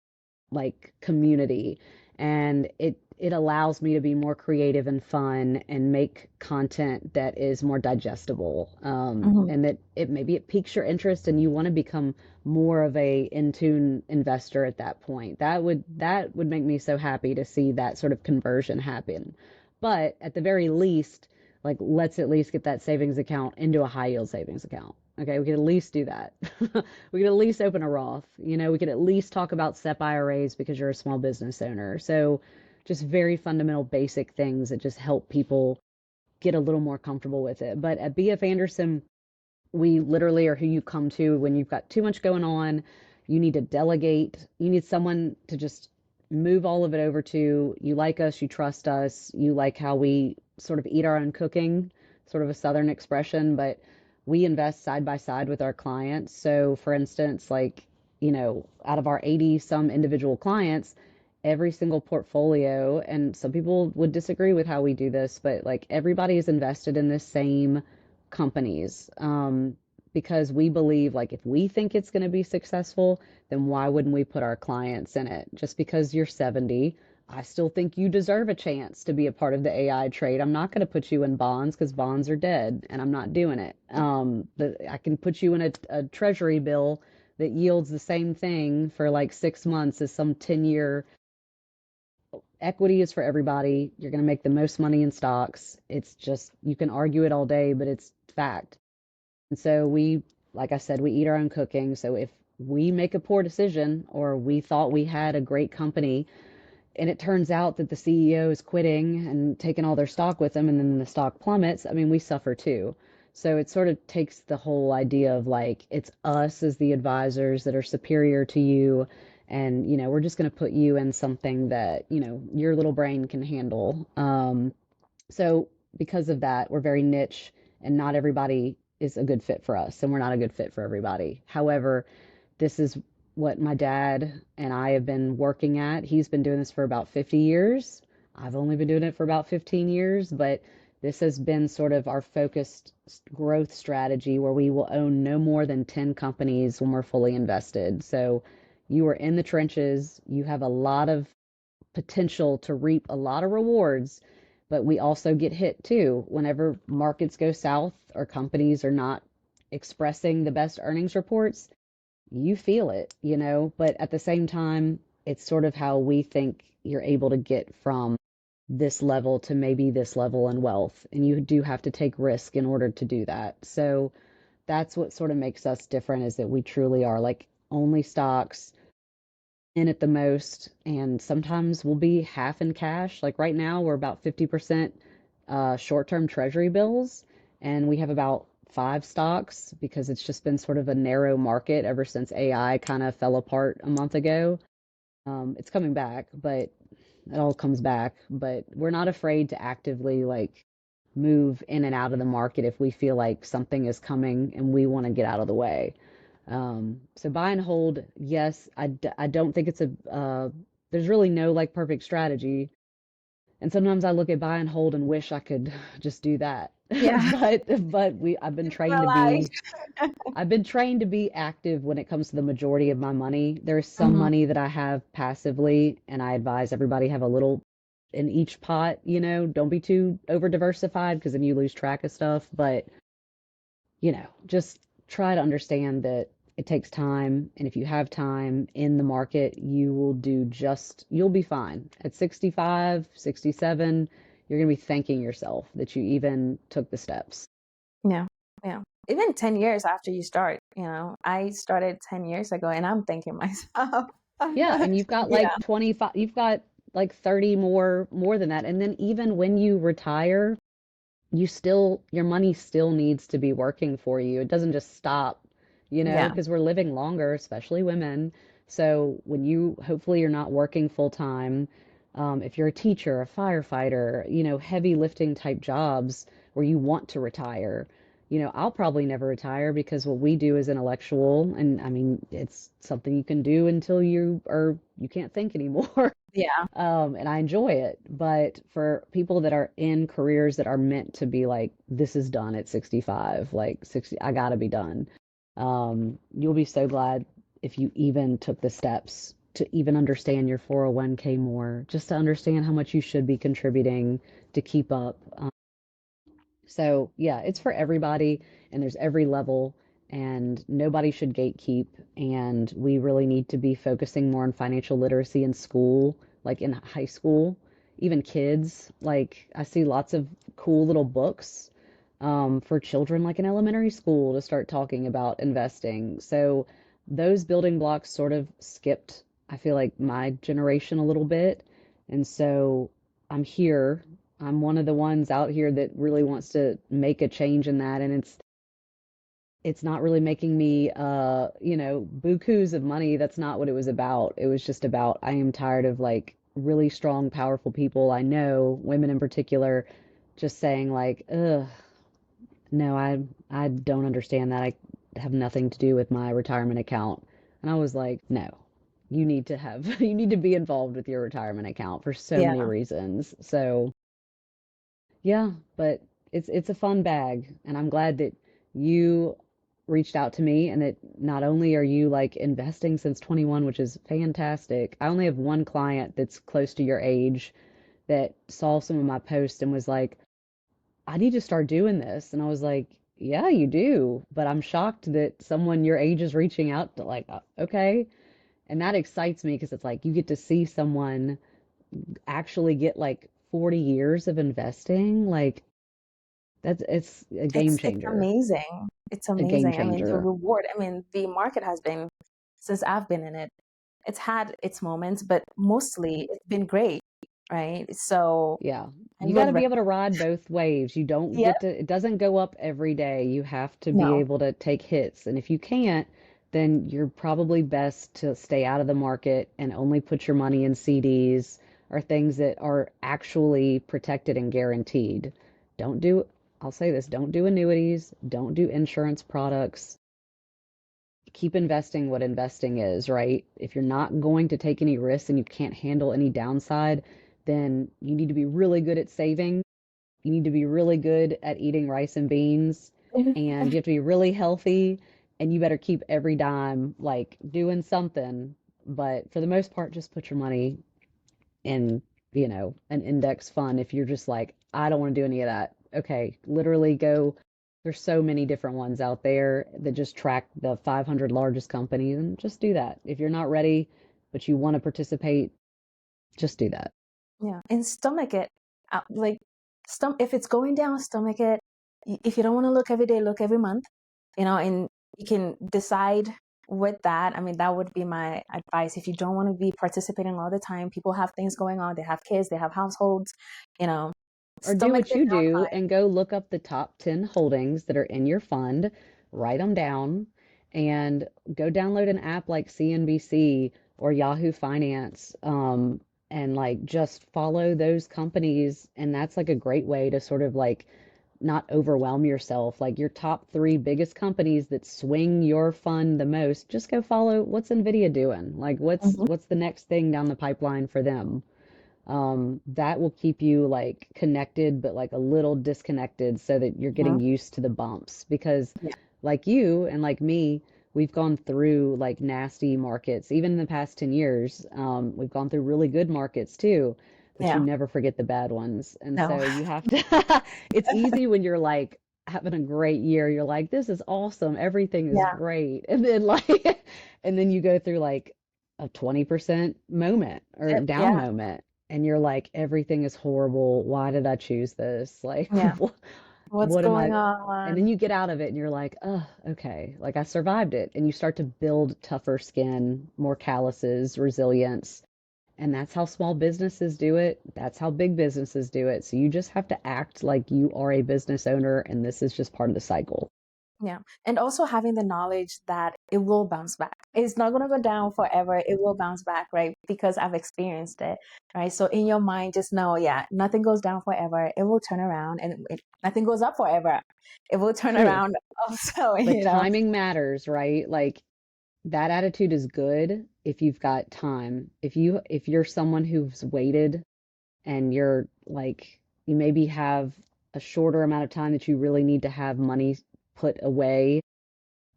like community, and it allows me to be more creative and fun and make content that is more digestible, Mhm. and that it piques your interest and you want to become more of a in tune investor at that point. That would make me so happy to see that sort of conversion happen. But at the very least, like let's at least get that savings account into a high yield savings account. Okay, we could at least do that. We could at least open a Roth. We could at least talk about SEP IRAs because you're a small business owner. So just very fundamental, basic things that just help people get a little more comfortable with it. But at BF Anderson, we literally are who you come to when you've got too much going on. You need to delegate. You need someone to just move all of it over to. You like us, you trust us, you like how we sort of eat our own cooking, sort of a Southern expression, but we invest side by side with our clients. So, for instance, like, out of our 80 some individual clients, every single portfolio, and some people would disagree with how we do this, but like everybody is invested in the same companies, because we believe like if we think it's going to be successful, then why wouldn't we put our clients in it? Just because you're 70, I still think you deserve a chance to be a part of the AI trade. I'm not going to put you in bonds because bonds are dead and I'm not doing it. I can put you in a treasury bill that yields the same thing for like 6 months as some 10-year. Equity is for everybody. You're going to make the most money in stocks. It's just, you can argue it all day, but it's fact. And so like I said, we eat our own cooking. So if we make a poor decision or we thought we had a great company and it turns out that the CEO is quitting and taking all their stock with them and then the stock plummets, I mean, we suffer too. So it sort of takes the whole idea of like it's us as the advisors that are superior to you, and we're just going to put you in something that your little brain can handle. So because of that, we're very niche, and not everybody is a good fit for us, and we're not a good fit for everybody. However, this is what my dad and I have been working at. He's been doing this for about 50 years. I've only been doing it for about 15 years, but this has been sort of our focused growth strategy where we will own no more than 10 companies when we're fully invested. So you are in the trenches, you have a lot of potential to reap a lot of rewards, but we also get hit too whenever markets go south or companies are not expressing the best earnings reports. You feel it, but at the same time, it's sort of how we think you're able to get from this level to maybe this level in wealth. And you do have to take risk in order to do that. So that's what sort of makes us different, is that we truly are like only stocks in at the most. And sometimes we'll be half in cash. Like right now, we're about 50% short-term treasury bills, and we have about five stocks because it's just been sort of a narrow market ever since AI kind of fell apart a month ago. It's coming back, but it all comes back. But we're not afraid to actively like move in and out of the market if we feel like something is coming and we want to get out of the way. So buy and hold, yes. I don't think it's there's really no like perfect strategy. And sometimes I look at buy and hold and wish I could just do that. Yeah. But It's a lie. I've been trained to be active when it comes to the majority of my money. There's some Mhm. money that I have passively, and I advise everybody have a little in each pot, don't be too over diversified because then you lose track of stuff. But just try to understand that it takes time. And if you have time in the market, you'll be fine. At 65, 67, you're going to be thanking yourself that you even took the steps. Yeah. Yeah. Even 10 years after you start, I started 10 years ago and I'm thinking myself. Yeah. And you've got Yeah. like 25, you've got like 30 more than that. And then even when you retire, your money still needs to be working for you. It doesn't just stop, Yeah. because we're living longer, especially women. So when hopefully you're not working full time, if you're a teacher, a firefighter, heavy lifting type jobs where you want to retire, I'll probably never retire because what we do is intellectual. And I mean, it's something you can do until you can't think anymore. Yeah. And I enjoy it. But for people that are in careers that are meant to be like, this is done at 65, like 60, I gotta be done. You'll be so glad if you even took the steps to even understand your 401k more, just to understand how much you should be contributing to keep up. So yeah, it's for everybody, and there's every level, and nobody should gatekeep. And we really need to be focusing more on financial literacy in school, like in high school, even kids. Like I see lots of cool little books for children, like in elementary school, to start talking about investing. So those building blocks sort of skipped, I feel like, my generation a little bit. And so I'm here. I'm one of the ones out here that really wants to make a change in that, and it's not really making me bukus of money. That's not what it was about. It was just about I am tired of like really strong, powerful people I know, women in particular, just saying like, ugh, no, I don't understand that. I have nothing to do with my retirement account. And I was like, no. You need to be involved with your retirement account for so Yeah. many reasons. So yeah, but it's a fun bag, and I'm glad that you reached out to me, and that not only are you like investing since 21, which is fantastic. I only have one client that's close to your age that saw some of my posts and was like, "I need to start doing this." And I was like, "Yeah, you do." But I'm shocked that someone your age is reaching out to like, okay. And that excites me because it's like you get to see someone actually get like 40 years of investing. Like it's a game It's changer. amazing. It's A game amazing. I mean, the changer. reward, I mean, the market has been, since I've been in it, it's had its moments, but mostly it's been great. right? So Yeah. I You got would to be able to ride both waves. You don't yep, get to, it doesn't go up every day. You have to be no. able to take hits. And if you can't, then you're probably best to stay out of the market and only put your money in CDs or things that are actually protected and guaranteed. Don't do, I'll say this, don't do annuities, don't do insurance products. Keep investing what investing is, right? If you're not going to take any risks and you can't handle any downside, then you need to be really good at saving. You need to be really good at eating rice and beans, and you have to be really healthy, and you better keep every dime like doing something. But for the most part, just put your money in, an index fund if you're just like, I don't want to do any of that. Okay, literally go. There's so many different ones out there that just track the 500 largest companies and just do that. If you're not ready, but you want to participate, just do that. Yeah, and stomach it. Like, if it's going down, stomach it. If you don't want to look every day, look every month. And you can decide with that. I mean, that would be my advice. If you don't want to be participating all the time, people have things going on. They have kids, they have households. You know, Or do stomach what the you do downside. and go look up the top 10 holdings that are in your fund, write them down, and go download an app like CNBC or Yahoo Finance, and like just follow those companies. And that's like a great way to sort of like not overwhelm yourself. Like your top three biggest companies that swing your fund the most, just go follow what's Nvidia doing. Like Mhm. what's the next thing down the pipeline for them? That will keep you like connected, but like a little disconnected so that you're getting Mhm. used to the bumps. Because, Yeah. like you and like me, we've gone through like nasty markets. Even in the past 10 years, we've gone through really good markets too, but you Yeah. never forget the bad ones. And No. so you have to, it's easy when you're like, having a great year, you're like, this is awesome, everything is Yeah. great. And then like and then you go through like a 20% moment or down Yeah. moment, and you're like, everything is horrible. Why did I choose this? Like, Yeah. What's what am going I? And then on? you get out of it and you're like, oh, okay, like I survived it. And you start to build tougher skin, more calluses, resilience. And that's how small businesses do it. That's how big businesses do it. So you just have to act like you are a business owner, and this is just part of the cycle. Yeah. And also having the knowledge that it will bounce back. It's not going to go down forever. It will bounce back, right? Because I've experienced it, right? So in your mind, just know, yeah, nothing goes down forever. It will turn around, and nothing goes up forever. It will turn True. around also, But timing matters, right? Like that attitude is good if you've got time. If you're someone who's waited and you're like you maybe have a shorter amount of time that you really need to have money put away,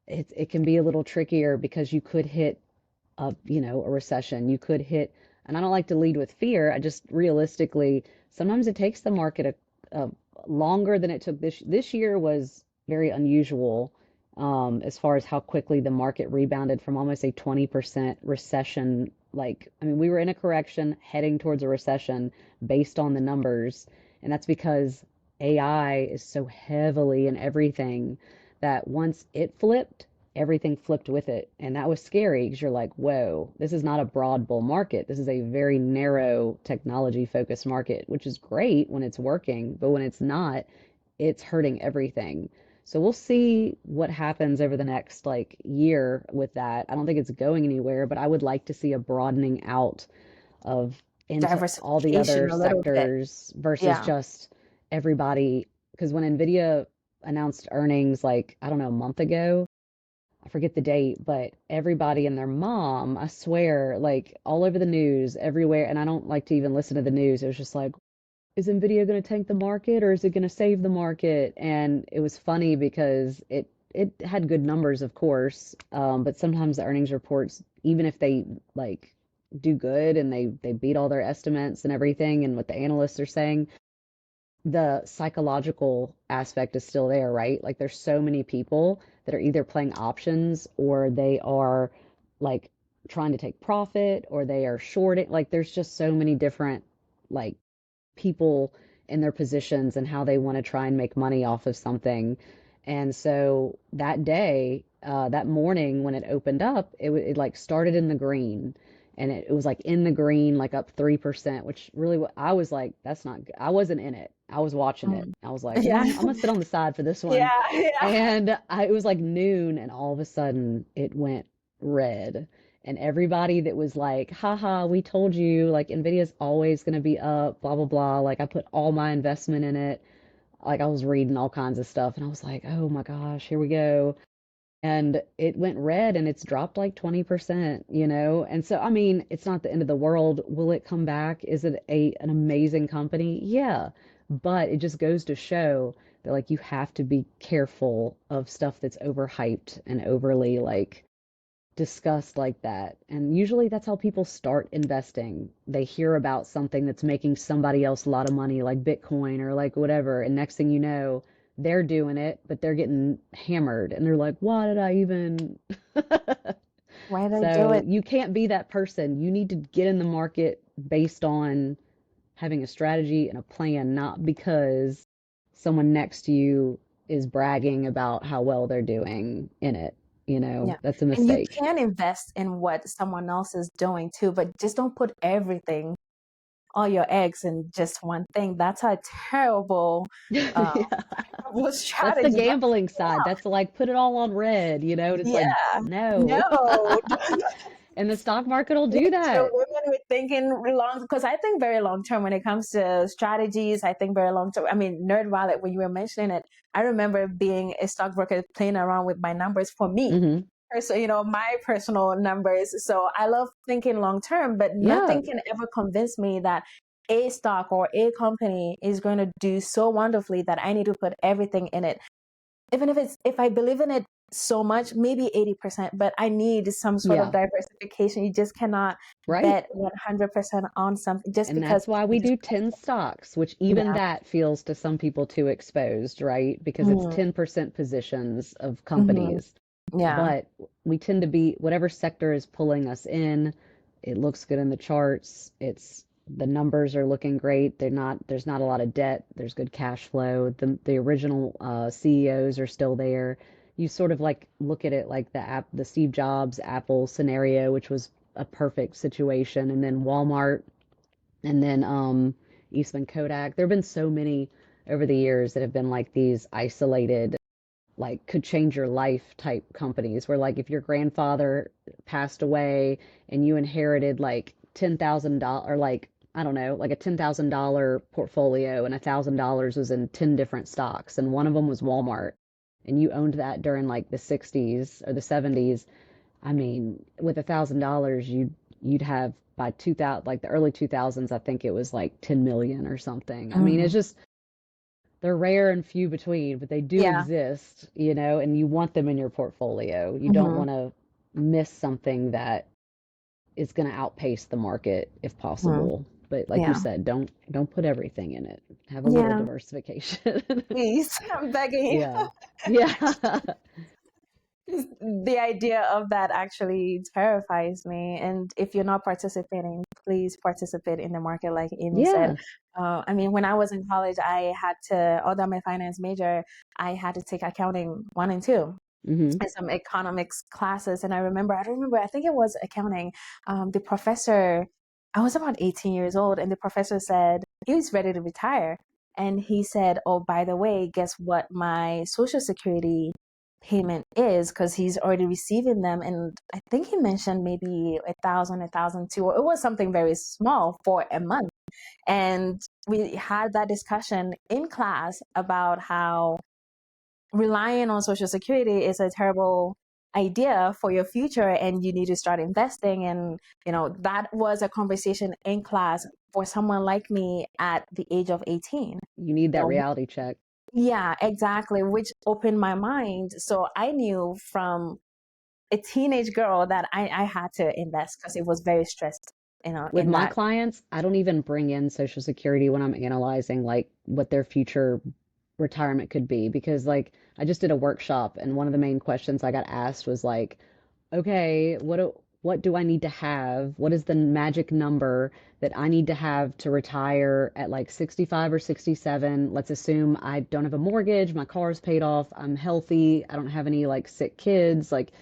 it can be a little trickier because you could hit a recession. You could hit, and I don't like to lead with fear. I just realistically, sometimes it takes the market a longer than it took this year was very unusual, as far as how quickly the market rebounded from almost a 20% recession. Like, I mean, we were in a correction heading towards a recession based on the numbers, and that's because AI is so heavily in everything that once it flipped, everything flipped with it. And that was scary because you're like, whoa, this is not a broad bull market. This is a very narrow technology focused market, which is great when it's working, but when it's not, it's hurting everything. So we'll see what happens over the next like year with that. I don't think it's going anywhere, but I would like to see a broadening out of into all the diversification other a little bit. sectors versus Yeah. just everybody. Because when Nvidia announced earnings, like, I don't know, a month ago, I forget the date, but everybody and their mom, I swear, like all over the news, everywhere. And I don't like to even listen to the news. It was just like, is Nvidia going to tank the market or is it going to save the market? And it was funny because it had good numbers, of course, but sometimes the earnings reports, even if they like do good and they beat all their estimates and everything and what the analysts are saying, the psychological aspect is still there, right? Like there's so many people that are either playing options or they are like trying to take profit or they are shorting. Like there's just so many different like people in their positions and how they want to try and make money off of something. And so that day, that morning when it opened up, it like started in the green. and it was like in the green, like up 3%, which really I was like, that's not good. I wasn't in it. I was watching it. Mm. I was like, Yeah. I'm gonna sit on the side for this one. Yeah. Yeah. And it was like noon, and all of a sudden it went red. And everybody that was like, haha, we told you, like Nvidia's always gonna be up, blah blah blah. Like I put all my investment in it. Like I was reading all kinds of stuff, and I was like, oh my gosh, here we go. And it went red and it's dropped like 20%, you know? And so, I mean, it's not the end of the world. Will it come back? Is it an amazing company? Yeah. But it just goes to show that like you have to be careful of stuff that's overhyped and overly like discussed like that. And usually that's how people start investing. They hear about something that's making somebody else a lot of money, like Bitcoin or like whatever. And next thing you know, they're doing it, but they're getting hammered. And they're like, why did I even? Why did I do So it? you can't be that person. You need to get in the market based on having a strategy and a plan, not because someone next to you is bragging about how well they're doing in it. You know, Yeah. that's a And you mistake. can invest in what someone else is doing too, but just don't put everything, all your eggs in just one thing. That's a uh, Yeah. terrible That's the strategy. That's gambling side. That's like put it all on red, you know? And it's like, yeah. no. No. And the stock market will do Make sure that. women were thinking long, because I think very long term when it comes to strategies. I think very long term. I mean, Nerd Wallet, when you were mentioning it, I remember being a stockbroker playing around with my numbers for me. Hmm. So, my personal numbers. So I love thinking long term, but Yeah. nothing can ever convince me that a stock or a company is going to do so wonderfully that I need to put everything in it. Even if I believe in it so much, maybe 80%, but I need some sort of Yeah. diversification. You just cannot Right. bet 100% on something just And because that's why we it is. do 10 stocks, which even Yeah. that feels to some people too exposed, right? Because it's Mm-hmm. 10% positions of Mm-hmm. companies. Yeah. But we tend to be whatever sector is pulling us in, it looks good in the charts. It's the numbers are looking great. There's not a lot of debt. There's good cash flow. The original CEOs are still there. You sort of like look at it like the Steve Jobs Apple scenario, which was a perfect situation, and then Walmart, and then Eastman Kodak. There have been so many over the years that have been like these isolated, like could change your life type companies where like if your grandfather passed away and you inherited like $10,000, or like I don't know, like a $10,000 portfolio, and $1,000 was in 10 different stocks and one of them was Walmart, and you owned that during like the 60s or the 70s. I mean, with $1,000, you'd have by 2000, like the early 2000s, I think it was like 10 million or something. I mean, Mm-hmm. it's just they're rare and few between, but they do Yeah. exist, you know, and you want them in your portfolio. You don't Mm-hmm. want to miss something that is going to outpace the market if Mm-hmm. possible. But like you Yeah. said, don't put everything in it. Have a little Yeah. diversification. Please, I'm begging you. Yeah. Yeah. 'Cause the idea of that actually terrifies me. And if you're not participating, please participate in the market, like Amy said. Yeah. I mean, when I was in college, I had to, although I'm a finance major, I had to take accounting one and two Hmm. and some economics classes. And I don't remember, I think it was accounting. The professor, I was about 18 years old, and the professor said he was ready to retire. And he said, oh, by the way, guess what my Social Security payment is? Because he's already receiving them. And I think he mentioned maybe 1,000, 1,002. It was something very small for a month. And we had that discussion in class about how relying on Social Security is a terrible idea for your future and you need to start investing. And that was a conversation in class for someone like me at the age of 18. You need you that know reality check. yeah, exactly, which opened my mind. So I knew from a teenage girl that I had to invest because it was very stressed, With in my that. clients, I don't even bring in Social Security when I'm analyzing like what their future retirement could be, because like I just did a workshop and one of the main questions I got asked was like, okay, what do I need to have? What is the magic number that I need to have to retire at like 65 or 67? Let's assume I don't have a mortgage, my car's paid off, I'm healthy, I don't have any like sick kids, like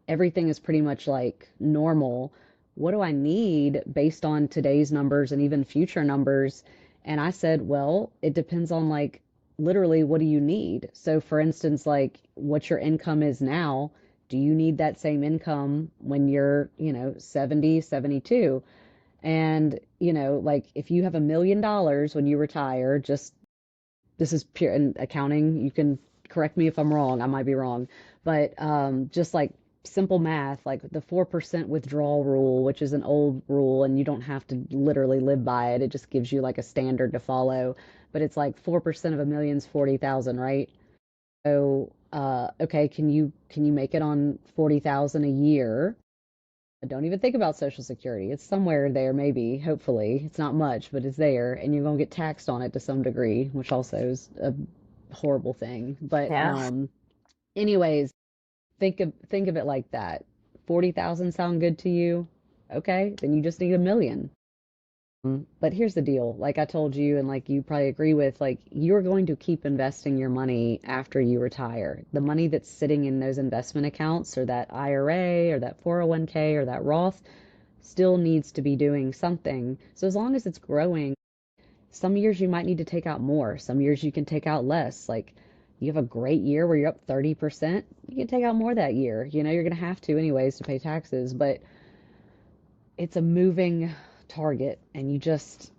everything is pretty much like normal. what do I need based on today's numbers and even future numbers? And I said, well, it depends on like literally what do you need? So for instance, like what your income is now, do you need that same income when you're, 70, 72? And, like if you have $1 million when you retire, just this is pure in accounting. You can correct me if I'm wrong. I might be wrong, but just like simple math, like the 4% withdrawal rule, which is an old rule, and you don't have to literally live by it. It just gives you like a standard to follow. But it's like 4% of a million's 40,000, right? So, okay, can you make it on 40,000 a year? Don't even think about Social Security. It's somewhere there, maybe, hopefully. It's not much, but it's there, and you're gonna get taxed on it to some degree, which also is a horrible thing. But Yeah. anyways, think of it like that. 40,000 sound good to you? Okay, then you just need 1 million. But here's the deal. Like I told you, and like you probably agree with, like you're going to keep investing your money after you retire. The money that's sitting in those investment accounts or that IRA or that 401k or that Roth still needs to be doing something. So as long as it's growing, some years you might need to take out more. Some years you can take out less. Like you have a great year where you're up 30%, you can take out more that year. You're going to have to anyways to pay taxes, but it's a moving target and you just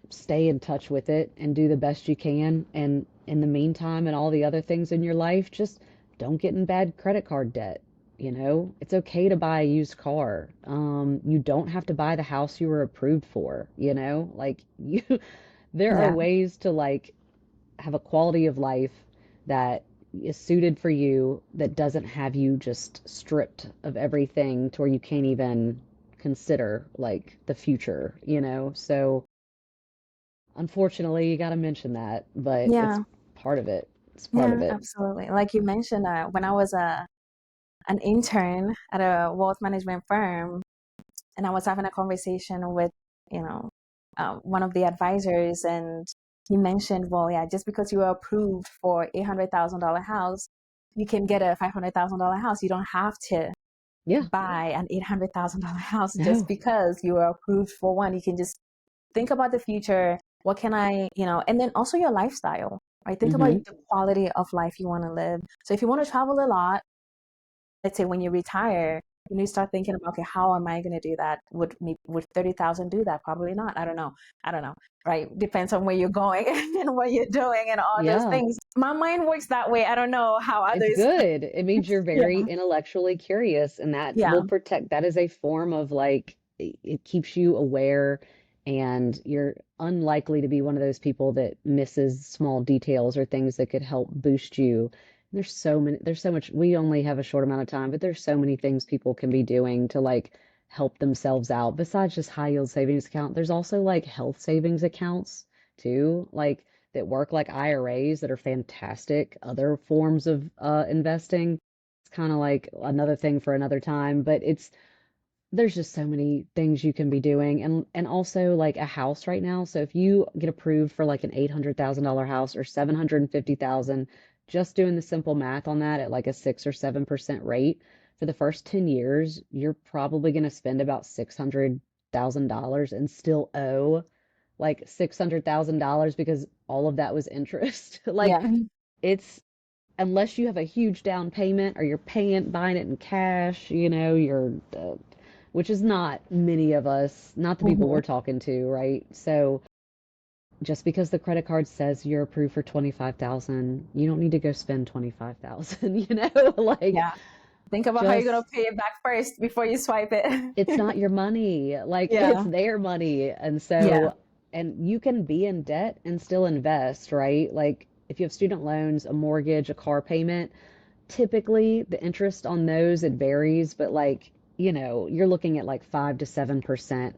stay in touch with it and do the best you can. And in the meantime, and all the other things in your life, just don't get in bad credit card debt. It's okay to buy a used car. You don't have to buy the house you were approved for, like you there are Yeah. ways to like have a quality of life that is suited for you that doesn't have you just stripped of everything to where you can't even consider like the future. So unfortunately, you got to mention that, but it's Yeah. part of it. It's part of Yeah, it. absolutely. Like you mentioned, when I was an intern at a wealth management firm, and I was having a conversation with, you know, one of the advisors, and he mentioned, well, yeah, just because you are approved for $800,000 house, you can get a $500,000 house. You don't have to Yeah. buy an $800,000 house just No. because you are approved for one. You can just think about the future. What can I, and then also your lifestyle, right? Think about Mm-hmm. the quality of life you want to live. So if you want to travel a lot, let's say when you retire, you need to start thinking about, okay, how am I going to do that? Would 30,000 do that? Probably not. I don't know. I don't know. Right? Depends on where you're going and what you're doing and all those Yeah. things. My mind works that way. I don't know how It's others. good. It means you're very Yeah. intellectually curious, and that will Yeah. protect. That is a form of like, it keeps you aware, and you're unlikely to be one of those people that misses small details or things that could help boost you. There's so much, we only have a short amount of time, but there's so many things people can be doing to like help themselves out besides just high yield savings account. There's also like health savings accounts too. Like that work like IRAs that are fantastic, other forms of investing. It's kind of like another thing for another time, but there's just so many things you can be doing, and also like a house right now. So if you get approved for like an $800,000 house or 750,000, just doing the simple math on that at like a 6 or 7% rate for the first 10 years, you're probably going to spend about $600,000 and still owe like $600,000 because all of that was interest. Like Yeah. it's unless you have a huge down payment or you're paying buying it in cash, you're which is not many of us, not the people Hmm. we're talking to, right? So just because the credit card says you're approved for 25,000, you don't need to go spend 25,000, like Yeah. Think about how you're going just to pay it back first before you swipe it. it's not your money. Like it's Yeah. their money. And Yeah. so, and you can be in debt and still invest, right? Like if you have student loans, a mortgage, a car payment, typically the interest on those, it varies, but like, you're looking at like 5 to 7%,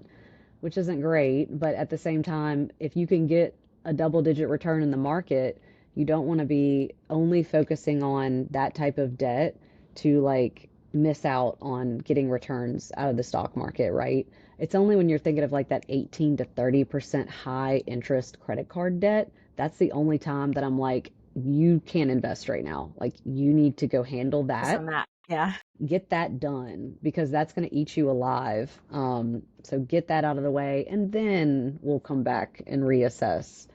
which isn't great. But at the same time, if you can get a double digit return in the market, you don't want to be only focusing on that type of debt to like miss out on getting returns out of the stock market, right? It's only when you're thinking of like that 18 to 30% high interest credit card debt, that's the only time that I'm like, you can't invest right now. Like you need to go handle Focus that. on that. Yeah. Get that done because that's going to eat you alive. So get that out of the way, and then we'll come back and reassess.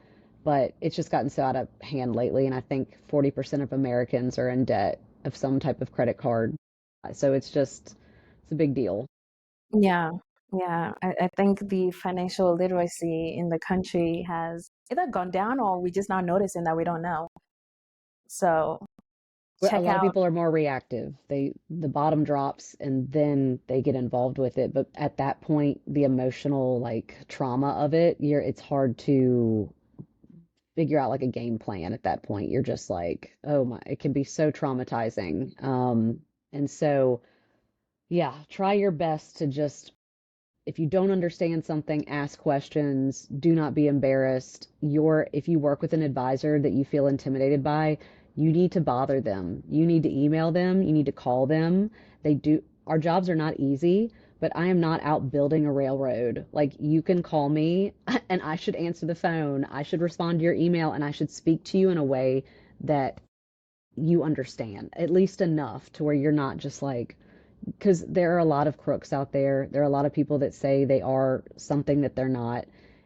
But it's just gotten so out of hand lately, and I think 40% of Americans are in debt of some type of credit card. So it's a big deal. Yeah. Yeah. I think the financial literacy in the country has either gone down or we just not noticing that we don't know. So But a check lot of out. people are more reactive. The bottom drops and then they get involved with it. But at that point, the emotional like trauma of it, it's hard to figure out like a game plan at that point. You're just like, oh my, it can be so traumatizing. And so yeah, try your best to just, if you don't understand something, ask questions. Do not be embarrassed. If you work with an advisor that you feel intimidated by, you need to bother them. You need to email them. You need to call them. Our jobs are not easy, but I am not out building a railroad. Like you can call me and I should answer the phone. I should respond to your email and I should speak to you in a way that you understand, at least enough to where you're not just like, because there are a lot of crooks out there. There are a lot of people that say they are something that they're not.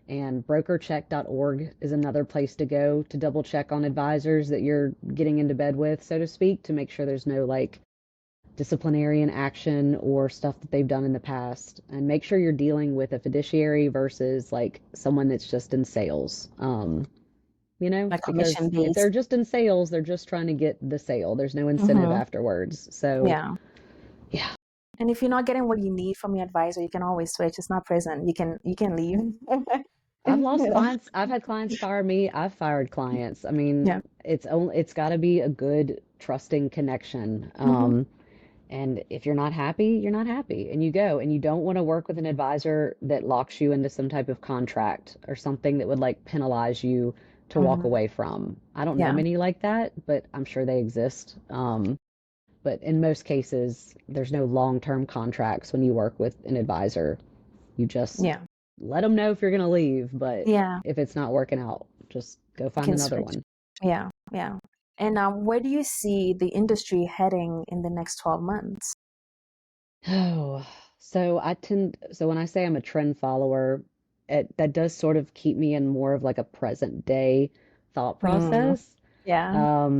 And brokercheck.org is another place to go to double check on advisors that you're getting into bed with, so to speak, to make sure there's no like disciplinarian action or stuff that they've done in the past. And make sure you're dealing with a fiduciary versus like someone that's just in sales. Like Because commission if they're based. just in sales, they're just trying to get the sale. There's no incentive Mm-hmm. afterwards. So, Yeah. yeah. And if you're not getting what you need from your advisor, you can always switch. It's not prison. You can leave. I've lost Yeah. clients. I've had clients fire me. I've fired clients. I mean, Yeah. it's got to be a good, trusting connection. Hmm. And if you're not happy, you're not happy, and you go. And you don't want to work with an advisor that locks you into some type of contract or something that would like penalize you to walk Hmm. away from. I don't know Yeah. many like that, but I'm sure they exist. But in most cases, there's no long-term contracts when you work with an advisor. You just Yeah. let them know if you're going to leave, but Yeah. if it's not working out, just go You find can another switch. one. Yeah. Yeah. And where do you see the industry heading in the next 12 months? Oh, so when I say I'm a trend follower, that does sort of keep me in more of like a present day thought Mm. process. Yeah.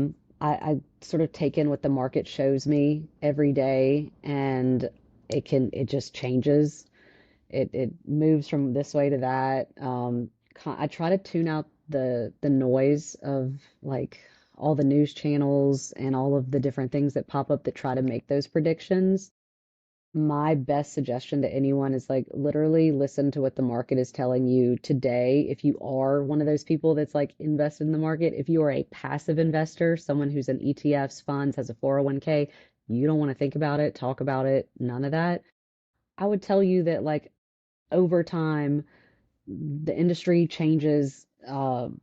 I sort of take in what the market shows me every day, and it just changes. It moves from this way to that. I try to tune out the noise of like all the news channels and all of the different things that pop up that try to make those predictions. My best suggestion to anyone is like literally listen to what the market is telling you today. If you are one of those people that's like invested in the market, if you are a passive investor, someone who's in ETFs, funds, has a 401k, you don't want to think about it, talk about it, none of that. I would tell you that like over time, the industry changes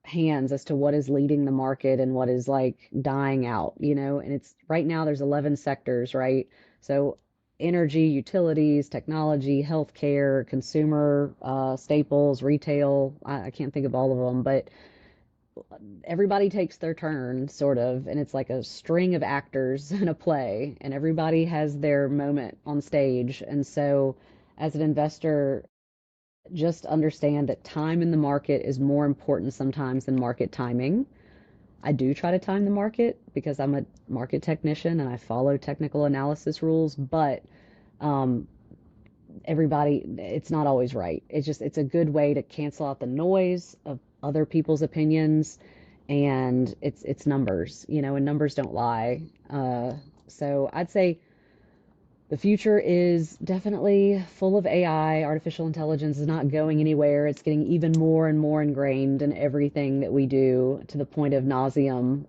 hands as to what is leading the market and what is like dying out, and it's right now there's 11 sectors, right? So energy, utilities, technology, healthcare, consumer staples, retail. I can't think of all of them, but everybody takes their turn, sort of, and it's like a string of actors in a play, and everybody has their moment on stage. And so, as an investor, just understand that time in the market is more important sometimes than market timing. I do try to time the market because I'm a market technician and I follow technical analysis rules, but um, it's not always right. It's a good way to cancel out the noise of other people's opinions, and it's numbers, and numbers don't lie. So I'd say the future is definitely full of AI. Artificial intelligence is not going anywhere. It's getting even more and more ingrained in everything that we do to the point of nauseum.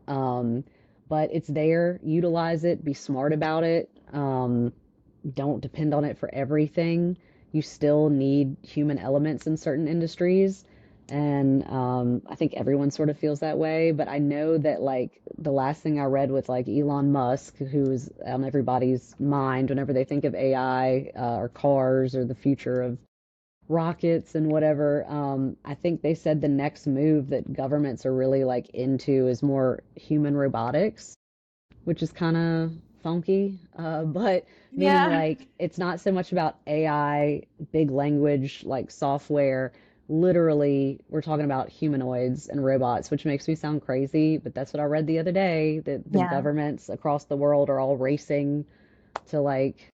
But it's there. Utilize it. Be smart about it. Don't depend on it for everything. You still need human elements in certain industries. And I think everyone sort of feels that way. But I know that, like, the last thing I read with, like, Elon Musk, who's on everybody's mind whenever they think of AI or cars or the future of rockets and whatever. I think they said the next move that governments are really, like, into is more human robotics, which is kind of funky, but meaning Yeah. like it's not so much about AI, big language like software. Literally, we're talking about humanoids and robots, which makes me sound crazy, but that's what I read the other day, that the Yeah. governments across the world are all racing to like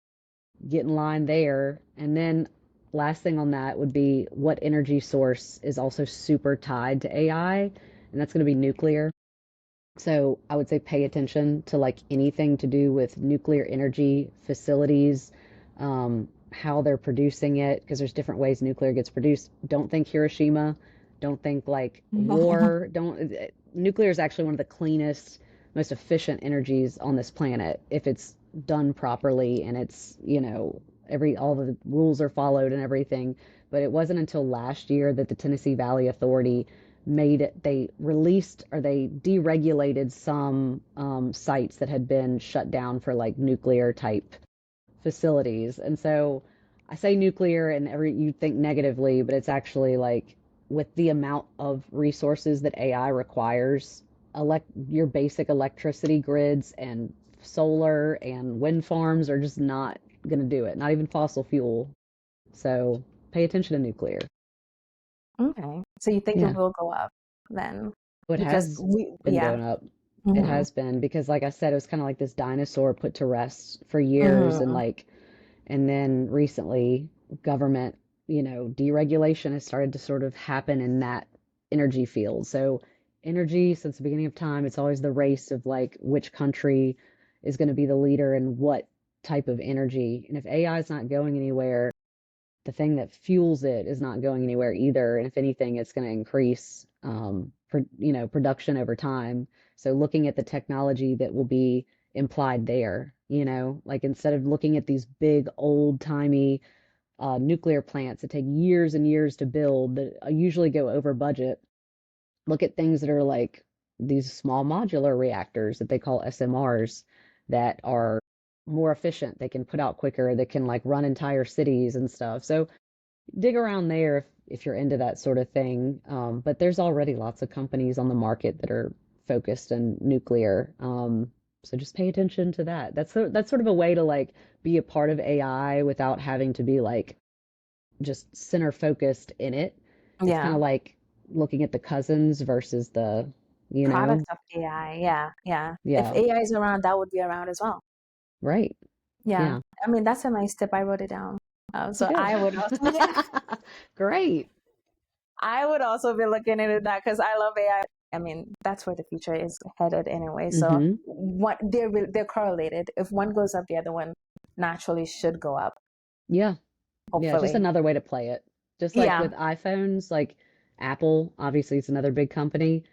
get in line there. And then last thing on that would be what energy source is also super tied to AI, and that's going to be nuclear. So I would say pay attention to like anything to do with nuclear energy facilities, how they're producing it, because there's different ways nuclear gets produced. Don't think Hiroshima. Don't think like war. Don't. Nuclear is actually one of the cleanest, most efficient energies on this planet if it's done properly and it's, all the rules are followed and everything. But it wasn't until last year that the Tennessee Valley Authority they released or they deregulated some sites that had been shut down for like nuclear type facilities. And so I say nuclear and you think negatively, but it's actually like with the amount of resources that AI requires, your basic electricity grids and solar and wind farms are just not going to do it, not even fossil fuel. So pay attention to nuclear. Okay. So you think it Yeah. will go up then? It Because has been yeah. going up. It Hmm. has been because, like I said, it was kind of like this dinosaur put to rest for years, and Hmm. like, and then recently, government, deregulation has started to sort of happen in that energy field. So, energy, since the beginning of time, it's always the race of like which country is going to be the leader and what type of energy. And if AI is not going anywhere, the thing that fuels it is not going anywhere either. And if anything, it's going to increase, production over time. So looking at the technology that will be implied there, like instead of looking at these big old timey nuclear plants that take years and years to build that usually go over budget, look at things that are like these small modular reactors that they call SMRs that are more efficient. They can put out quicker. They can like run entire cities and stuff. So dig around there if you're into that sort of thing. But there's already lots of companies on the market that are focused in nuclear. So just pay attention to that. That's sort of a way to like be a part of AI without having to be like just center focused in it. It's kind Yeah. of like looking at the cousins versus the, you know, Products of AI. Yeah. Yeah. If yeah, AI is around, that would be around as well. right. Yeah. Yeah. I mean, that's a nice tip. I wrote it down. Oh, So good. I would also, yeah, Great. I would also be looking into that because I love AI. I mean, that's where the future is headed anyway. So Hmm. what they're correlated. If one goes up, the other one naturally should go up, Yeah. Yeah, just hopefully. another way to play it. Just like Yeah. with iPhones, like Apple, obviously it's another big company.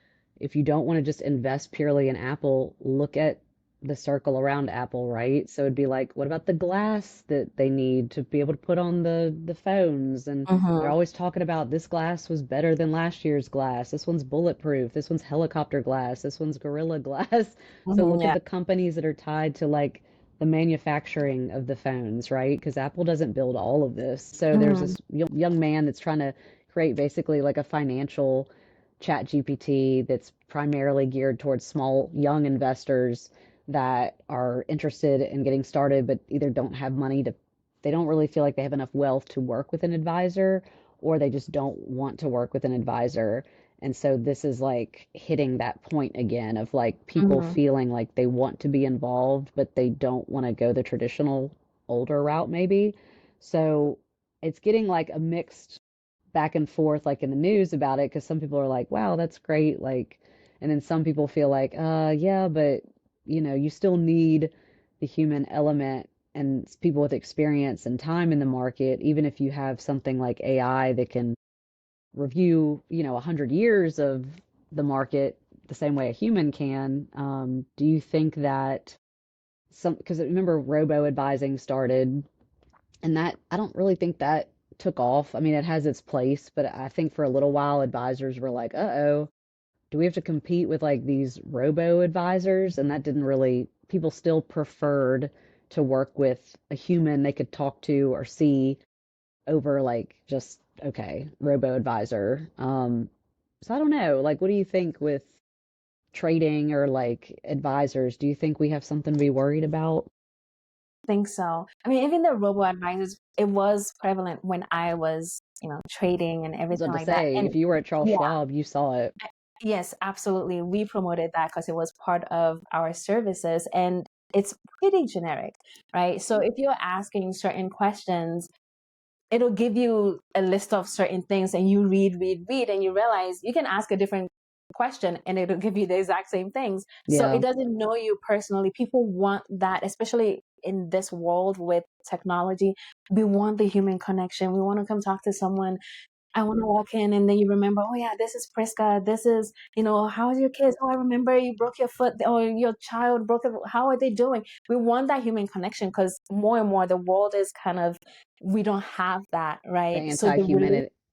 If you don't want to just invest purely in Apple, look at the circle around Apple, right? So it'd be like, what about the glass that they need to be able to put on the phones? And they're Hmm. always talking about this glass was better than last year's glass. This one's bulletproof. This one's helicopter glass. This one's Gorilla Glass. So Hmm. look at Yeah. the companies that are tied to like the manufacturing of the phones, right? Because Apple doesn't build all of this. So there's Hmm. this young man that's trying to create basically like a financial chat GPT that's primarily geared towards small, young investors that are interested in getting started, but either don't have money they don't really feel like they have enough wealth to work with an advisor, or they just don't want to work with an advisor. And so this is like hitting that point again of like people Hmm. feeling like they want to be involved, but they don't want to go the traditional older route, maybe. So it's getting like a mixed back and forth, like in the news about it, because some people are like, wow, that's great. Like, and then some people feel like, yeah, but you still need the human element and people with experience and time in the market, even if you have something like AI that can review, 100 years of the market the same way a human can. Do you think that because remember robo-advising started and that I don't really think that took off. I mean, it has its place, but I think for a little while advisors were like, "Uh-oh, do we have to compete with like these robo-advisors?" And that didn't really people still preferred to work with a human they could talk to or see over like just okay, robo-advisor. So I don't know. Like, what do you think with trading or like advisors? Do you think we have something to be worried about? think so. I mean, even the robo-advisors, it was prevalent when I was, trading and I was everything about to like that. say, And if you were at Charles yeah, Schwab, you saw it. yes, absolutely. We promoted that because it was part of our services and it's pretty generic, right? So if you're asking certain questions, it'll give you a list of certain things and you read, and you realize you can ask a different question and it'll give you the exact same things. So it Yeah. doesn't know you personally. People want that, especially in this world with technology. We want the human connection. We want to come talk to someone. I want to walk in and then you remember, oh yeah, this is Prisca. This is, how's your kids? Oh, I remember you broke your foot or your child broke it. How are they doing? We want that human connection because more and more the world is kind of, we don't have that, The right? So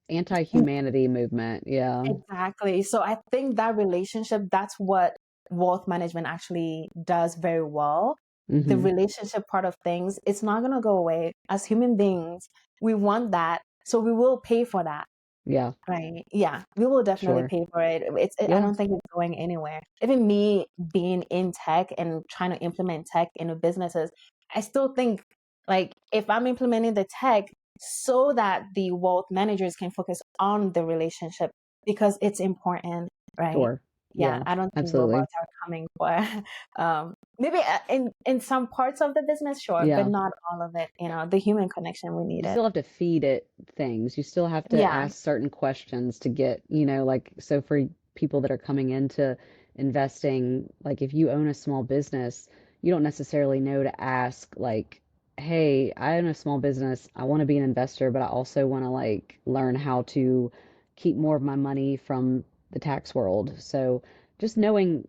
anti-humanity movement. Yeah. exactly. So I think that relationship, that's what wealth management actually does very well. The Hmm. relationship part of things, it's not going to go away. As human beings, we want that. So we will pay for that. Yeah. Right. Yeah, we will definitely Sure. pay for it. I Yeah. don't think it's going anywhere. Even me being in tech and trying to implement tech into businesses, I still think like if I'm implementing the tech so that the wealth managers can focus on the relationship because it's important, right? Sure. Yeah, Yeah. I don't think Absolutely. robots are coming for maybe in some parts of the business, sure, but Yeah. not all of it. The human connection we need You it. still have to feed it things. You still have to Yeah. ask certain questions to get, like, so for people that are coming into investing, like if you own a small business, you don't necessarily know to ask, like, hey, I own a small business. I want to be an investor, but I also want to like learn how to keep more of my money from the tax world. So just knowing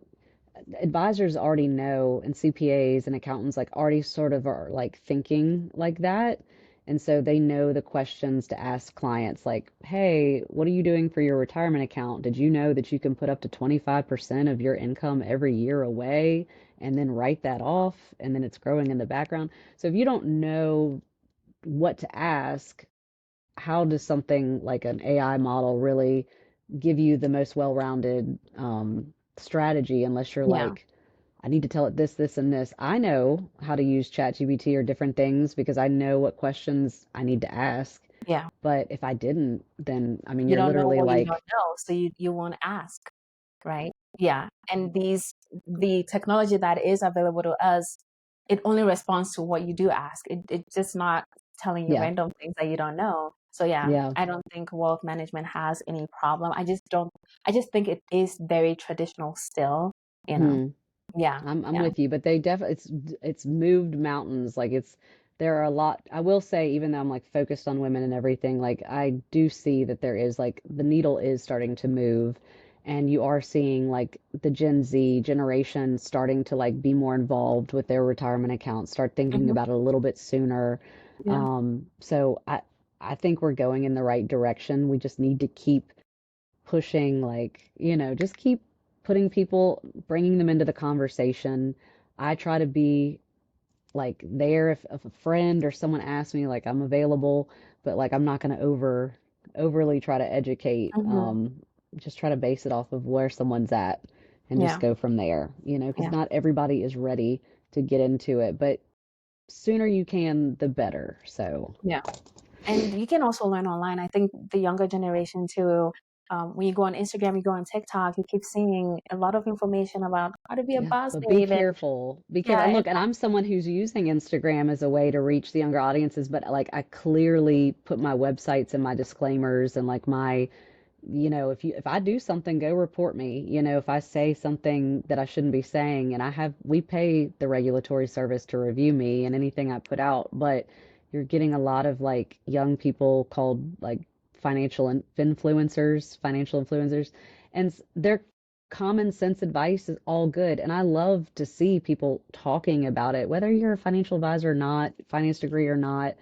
advisors already know and CPAs and accountants like already sort of are like thinking like that. And so they know the questions to ask clients like, hey, what are you doing for your retirement account? Did you know that you can put up to 25% of your income every year away and then write that off and then it's growing in the background? So if you don't know what to ask, how does something like an AI model really give you the most well-rounded strategy unless you're Yeah. like, I need to tell it this, this, and this. I know how to use ChatGPT or different things because I know what questions I need to ask. Yeah. But if I didn't, then I mean, You you're don't know literally what you don't like, know, so you won't ask, right? Yeah. And the technology that is available to us, it only responds to what you do ask. It's just not telling you yeah, random things that you don't know. So yeah, yeah. I don't think wealth management has any problem. I just think it is very traditional still, you know. Hmm. Yeah. I'm Yeah. with you, but they definitely it's moved mountains. Like it's there are a lot. I will say, even though I'm like focused on women and everything, like I do see that there is like the needle is starting to move, and you are seeing like the Gen Z generation starting to like be more involved with their retirement accounts, start thinking Hmm. about it a little bit sooner. Yeah. So I think we're going in the right direction. We just need to keep pushing, like, just keep putting people, bringing them into the conversation. I try to be like there if a friend or someone asks me, like I'm available, but like I'm not going to overly try to educate. Hmm. Just try to base it off of where someone's at and just Yeah. go from there, because Yeah. not everybody is ready to get into it, but sooner you can, the better. So, Yeah. And you can also learn online. I think the younger generation too, when you go on Instagram, you go on TikTok, you keep seeing a lot of information about how to be a yeah, boss but be babe and careful. Be careful. yeah, And and look, and I'm someone who's using Instagram as a way to reach the younger audiences, but like I clearly put my websites and my disclaimers and like my, if I do something, go report me. If I say something that I shouldn't be saying, and we pay the regulatory service to review me and anything I put out, but you're getting a lot of like young people called like financial influencers, and their common sense advice is all good. And I love to see people talking about it, whether you're a financial advisor or not, finance degree or not.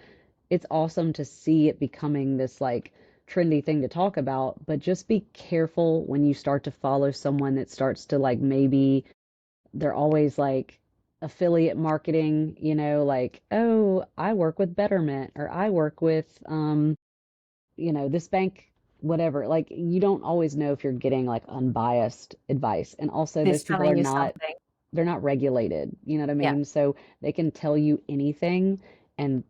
It's awesome to see it becoming this like trendy thing to talk about, but just be careful when you start to follow someone that starts to like maybe they're always like affiliate marketing, like, oh, I work with Betterment or I work with this bank, whatever. Like you don't always know if you're getting like unbiased advice. And also those it's people are telling you not something. they're not regulated. You know what I Yeah. mean? So they can tell you anything, and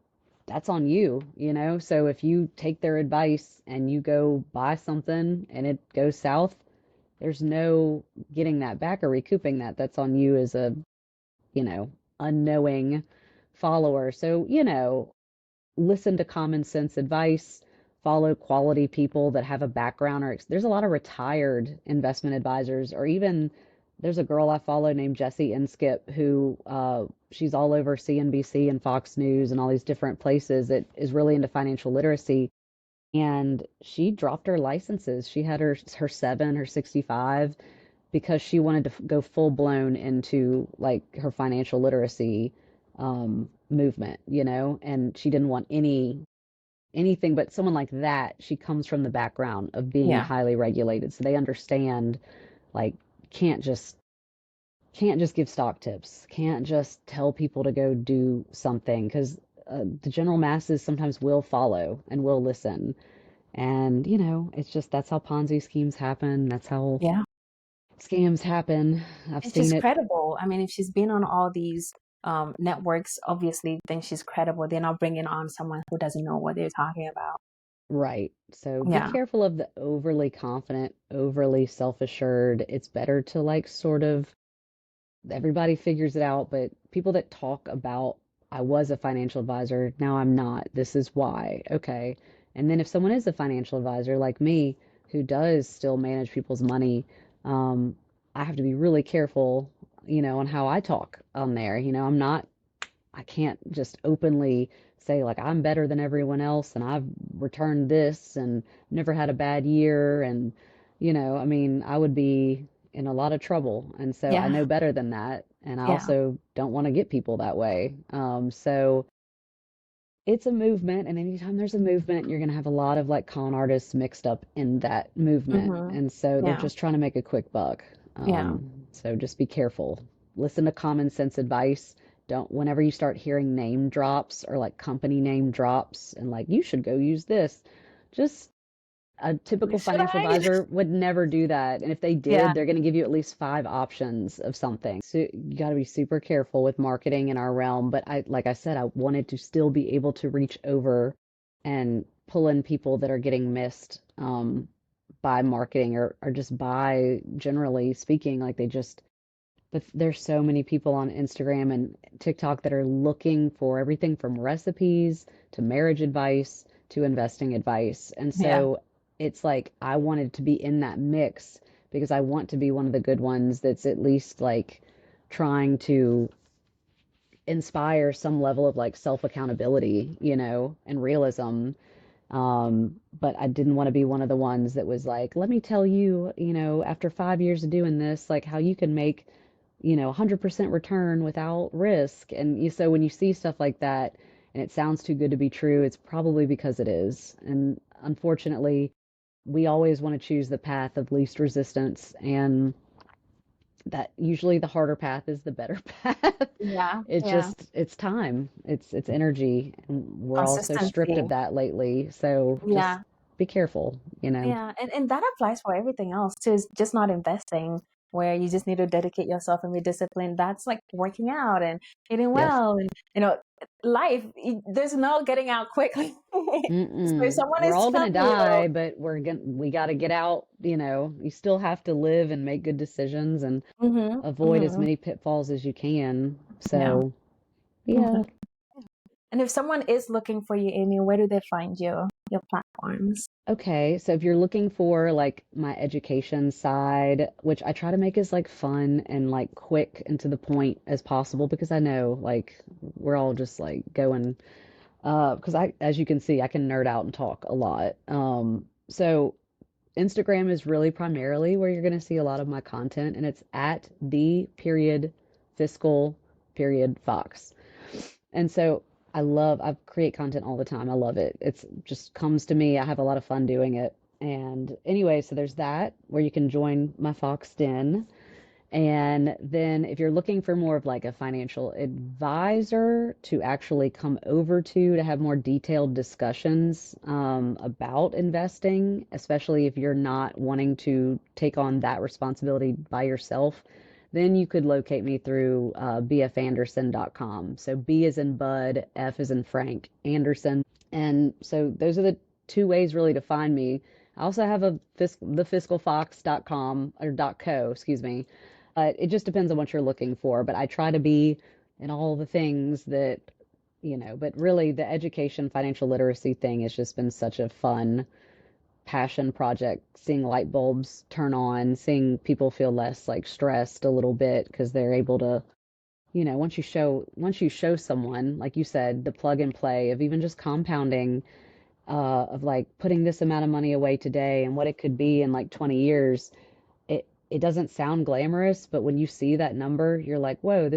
that's on you, you know? So if you take their advice and you go buy something and it goes south, there's no getting that back or recouping that. That's on you as a, you know, unknowing follower. So, listen to common sense advice, follow quality people that have a background, or there's a lot of retired investment advisors, or even there's a girl I follow named Jessie Inskip who she's all over CNBC and Fox News and all these different places that is really into financial literacy. And she dropped her licenses. She had her 7, her 65, because she wanted to go full blown into like her financial literacy movement, and she didn't want anything but someone like that. She comes from the background of being Yeah. highly regulated, so they understand like can't just can't just give stock tips, can't just tell people to go do something because the general masses sometimes will follow and will listen. And it's just that's how Ponzi schemes happen. That's how Yeah. scams happen. I've And seen she's it. credible. I mean, if she's been on all these networks, obviously, then she's credible. They're not bringing on someone who doesn't know what they're talking about. Right. So be Yeah. careful of the overly confident, overly self-assured. It's better to like sort of everybody figures it out, but people that talk about, I was a financial advisor, now I'm not. This is why. Okay. And then if someone is a financial advisor like me, who does still manage people's money, um, I have to be really careful, on how I talk on there. I can't just openly say like I'm better than everyone else and I've returned this and never had a bad year, and I mean, I would be in a lot of trouble. And so I Yeah. know better than that, and I Yeah. also don't want to get people that way. So it's a movement, and anytime there's a movement, you're going to have a lot of like con artists mixed up in that movement, Mm-hmm. and so they're Yeah. just trying to make a quick buck. Yeah. So just be careful. Listen to common sense advice. Don't, whenever you start hearing name drops or like company name drops and like you should go use this, just a typical Should financial I? advisor would never do that. And if they Yeah. did, they're going to give you at least 5 options of something. So you got to be super careful with marketing in our realm. But like I said, I wanted to still be able to reach over and pull in people that are getting missed by marketing, or just by generally speaking, like they just, but there's so many people on Instagram and TikTok that are looking for everything from recipes to marriage advice to investing advice. And Yeah. so it's like I wanted to be in that mix because I want to be one of the good ones that's at least like trying to inspire some level of like self accountability, and realism. But I didn't want to be one of the ones that was like, let me tell you, after 5 years of doing this, like how you can make 100% return without risk. And so when you see stuff like that and it sounds too good to be true, it's probably because it is. And unfortunately, we always want to choose the path of least resistance, and that usually the harder path is the better path. Yeah. It Yeah. just, it's time, it's energy, and we're all so stripped Consistency. of that lately. So just Yeah. be careful. Yeah, and that applies for everything else too. It's just not investing where you just need to dedicate yourself and be disciplined. That's like working out and eating Yes. well and life. There's no getting out quickly. So if Mm-mm. someone We're is all gonna telling you, die, but we got to get out. You still have to live and make good decisions and hmm avoid as hmm many pitfalls as you can. yeah, So, yeah. okay. And if someone is looking for you, Amy, where do they find you? Your platforms. Okay, so if you're looking for like my education side, which I try to make as like fun and like quick and to the point as possible, because I know like we're all just like going because I, as you can see, I can nerd out and talk a lot. So Instagram is really primarily where you're going to see a lot of my content, and it's at the period fiscal period Fox. And so I create content all the time. I love it. It's just comes to me. I have a lot of fun doing it. And anyway, so there's that where you can join my Fox Den. And then if you're looking for more of like a financial advisor to actually come over to have more detailed discussions about investing, especially if you're not wanting to take on that responsibility by yourself, then you could locate me through bfanderson.com. So B is in Bud, F is in Frank, Anderson. And so those are the two ways really to find me. I also have the fiscalfox.com or .co, excuse me. It just depends on what you're looking for, but I try to be in all the things that, but really the education, financial literacy thing has just been such a fun passion project, seeing light bulbs turn on, seeing people feel less like stressed a little bit because they're able to, once you show someone, like you said, the plug and play of even just compounding, of like putting this amount of money away today and what it could be in like 20 years, it doesn't sound glamorous, but when you see that number, you're like, whoa,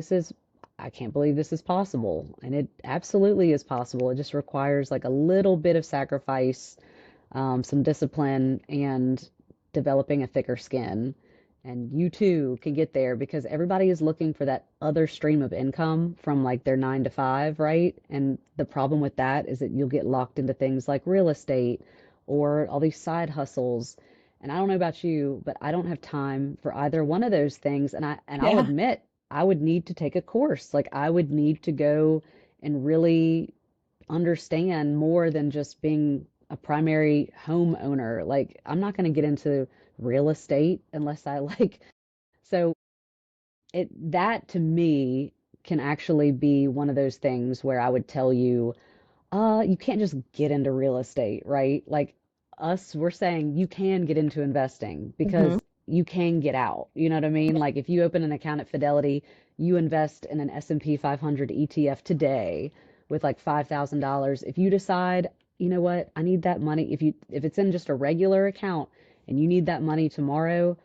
I can't believe this is possible. And it absolutely is possible. It just requires like a little bit of sacrifice, some discipline, and developing a thicker skin. And you too can get there because everybody is looking for that other stream of income from like their 9 to 5, right? And the problem with that is that you'll get locked into things like real estate or all these side hustles. And I don't know about you, but I don't have time for either one of those things. And I'll Yeah. admit, I would need to take a course. Like I would need to go and really understand more than just being a primary homeowner. Like I'm not going to get into real estate unless I like. So it that to me can actually be one of those things where I would tell you, you can't just get into real estate, right? Like us, we're saying you can get into investing Hmm. because you can get out. You know what I mean? Like if you open an account at Fidelity, you invest in an S&P 500 ETF today with like $5,000. If you decide, you know what, I need that money. If it's in just a regular account and you need that money tomorrow,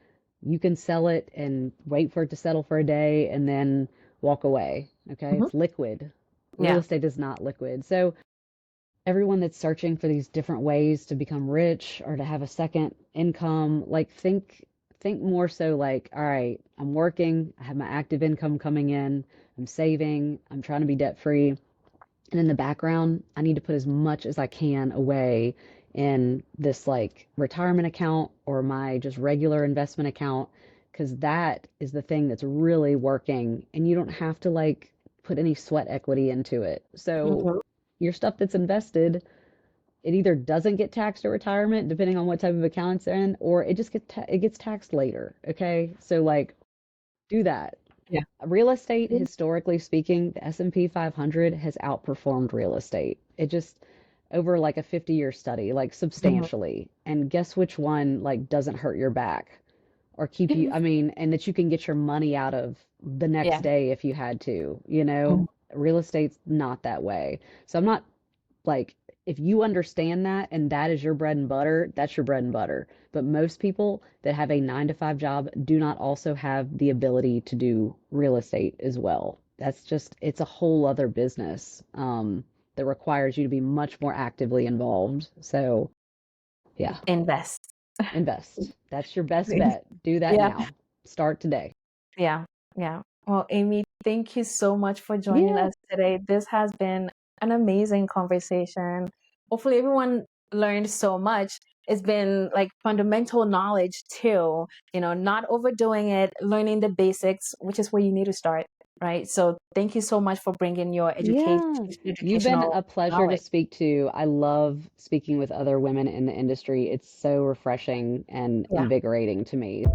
you can sell it and wait for it to settle for a day and then walk away. Okay? Hmm. It's liquid. Real Yeah. estate is not liquid. So everyone that's searching for these different ways to become rich or to have a second income, like think more so like, all right, I'm working, I have my active income coming in, I'm saving, I'm trying to be debt free. And in the background, I need to put as much as I can away in this like retirement account or my just regular investment account because that is the thing that's really working and you don't have to like put any sweat equity into it. So Hmm. your stuff that's invested, it either doesn't get taxed at retirement, depending on what type of account it's in, or it gets taxed later. Okay, so like do that. Yeah. Real estate, historically speaking, the S&P 500 has outperformed real estate. It just over like a 50-year study, like Hmm. substantially. And guess which one like doesn't hurt your back or keep you, I mean, and that you can get your money out of the next Yeah. day if you had to, Mhm. Real estate's not that way. So I'm not like, if you understand that and that is your bread and butter, that's your bread and butter. But most people that have a 9 to 5 job do not also have the ability to do real estate as well. That's just, it's a whole other business, that requires you to be much more actively involved. So, yeah, Invest. invest. That's your best bet. Do that Yeah. now. Start today. Yeah. Yeah. Well, Amy, thank you so much for joining Yeah. us today. This has been an amazing conversation. Hopefully, everyone learned so much. It's been like fundamental knowledge too, not overdoing it, learning the basics, which is where you need to start, right? So, thank you so much for bringing your Yeah, you've been educational a pleasure to knowledge. speak to. I love speaking with other women in the industry. It's so refreshing and Yeah. invigorating to me.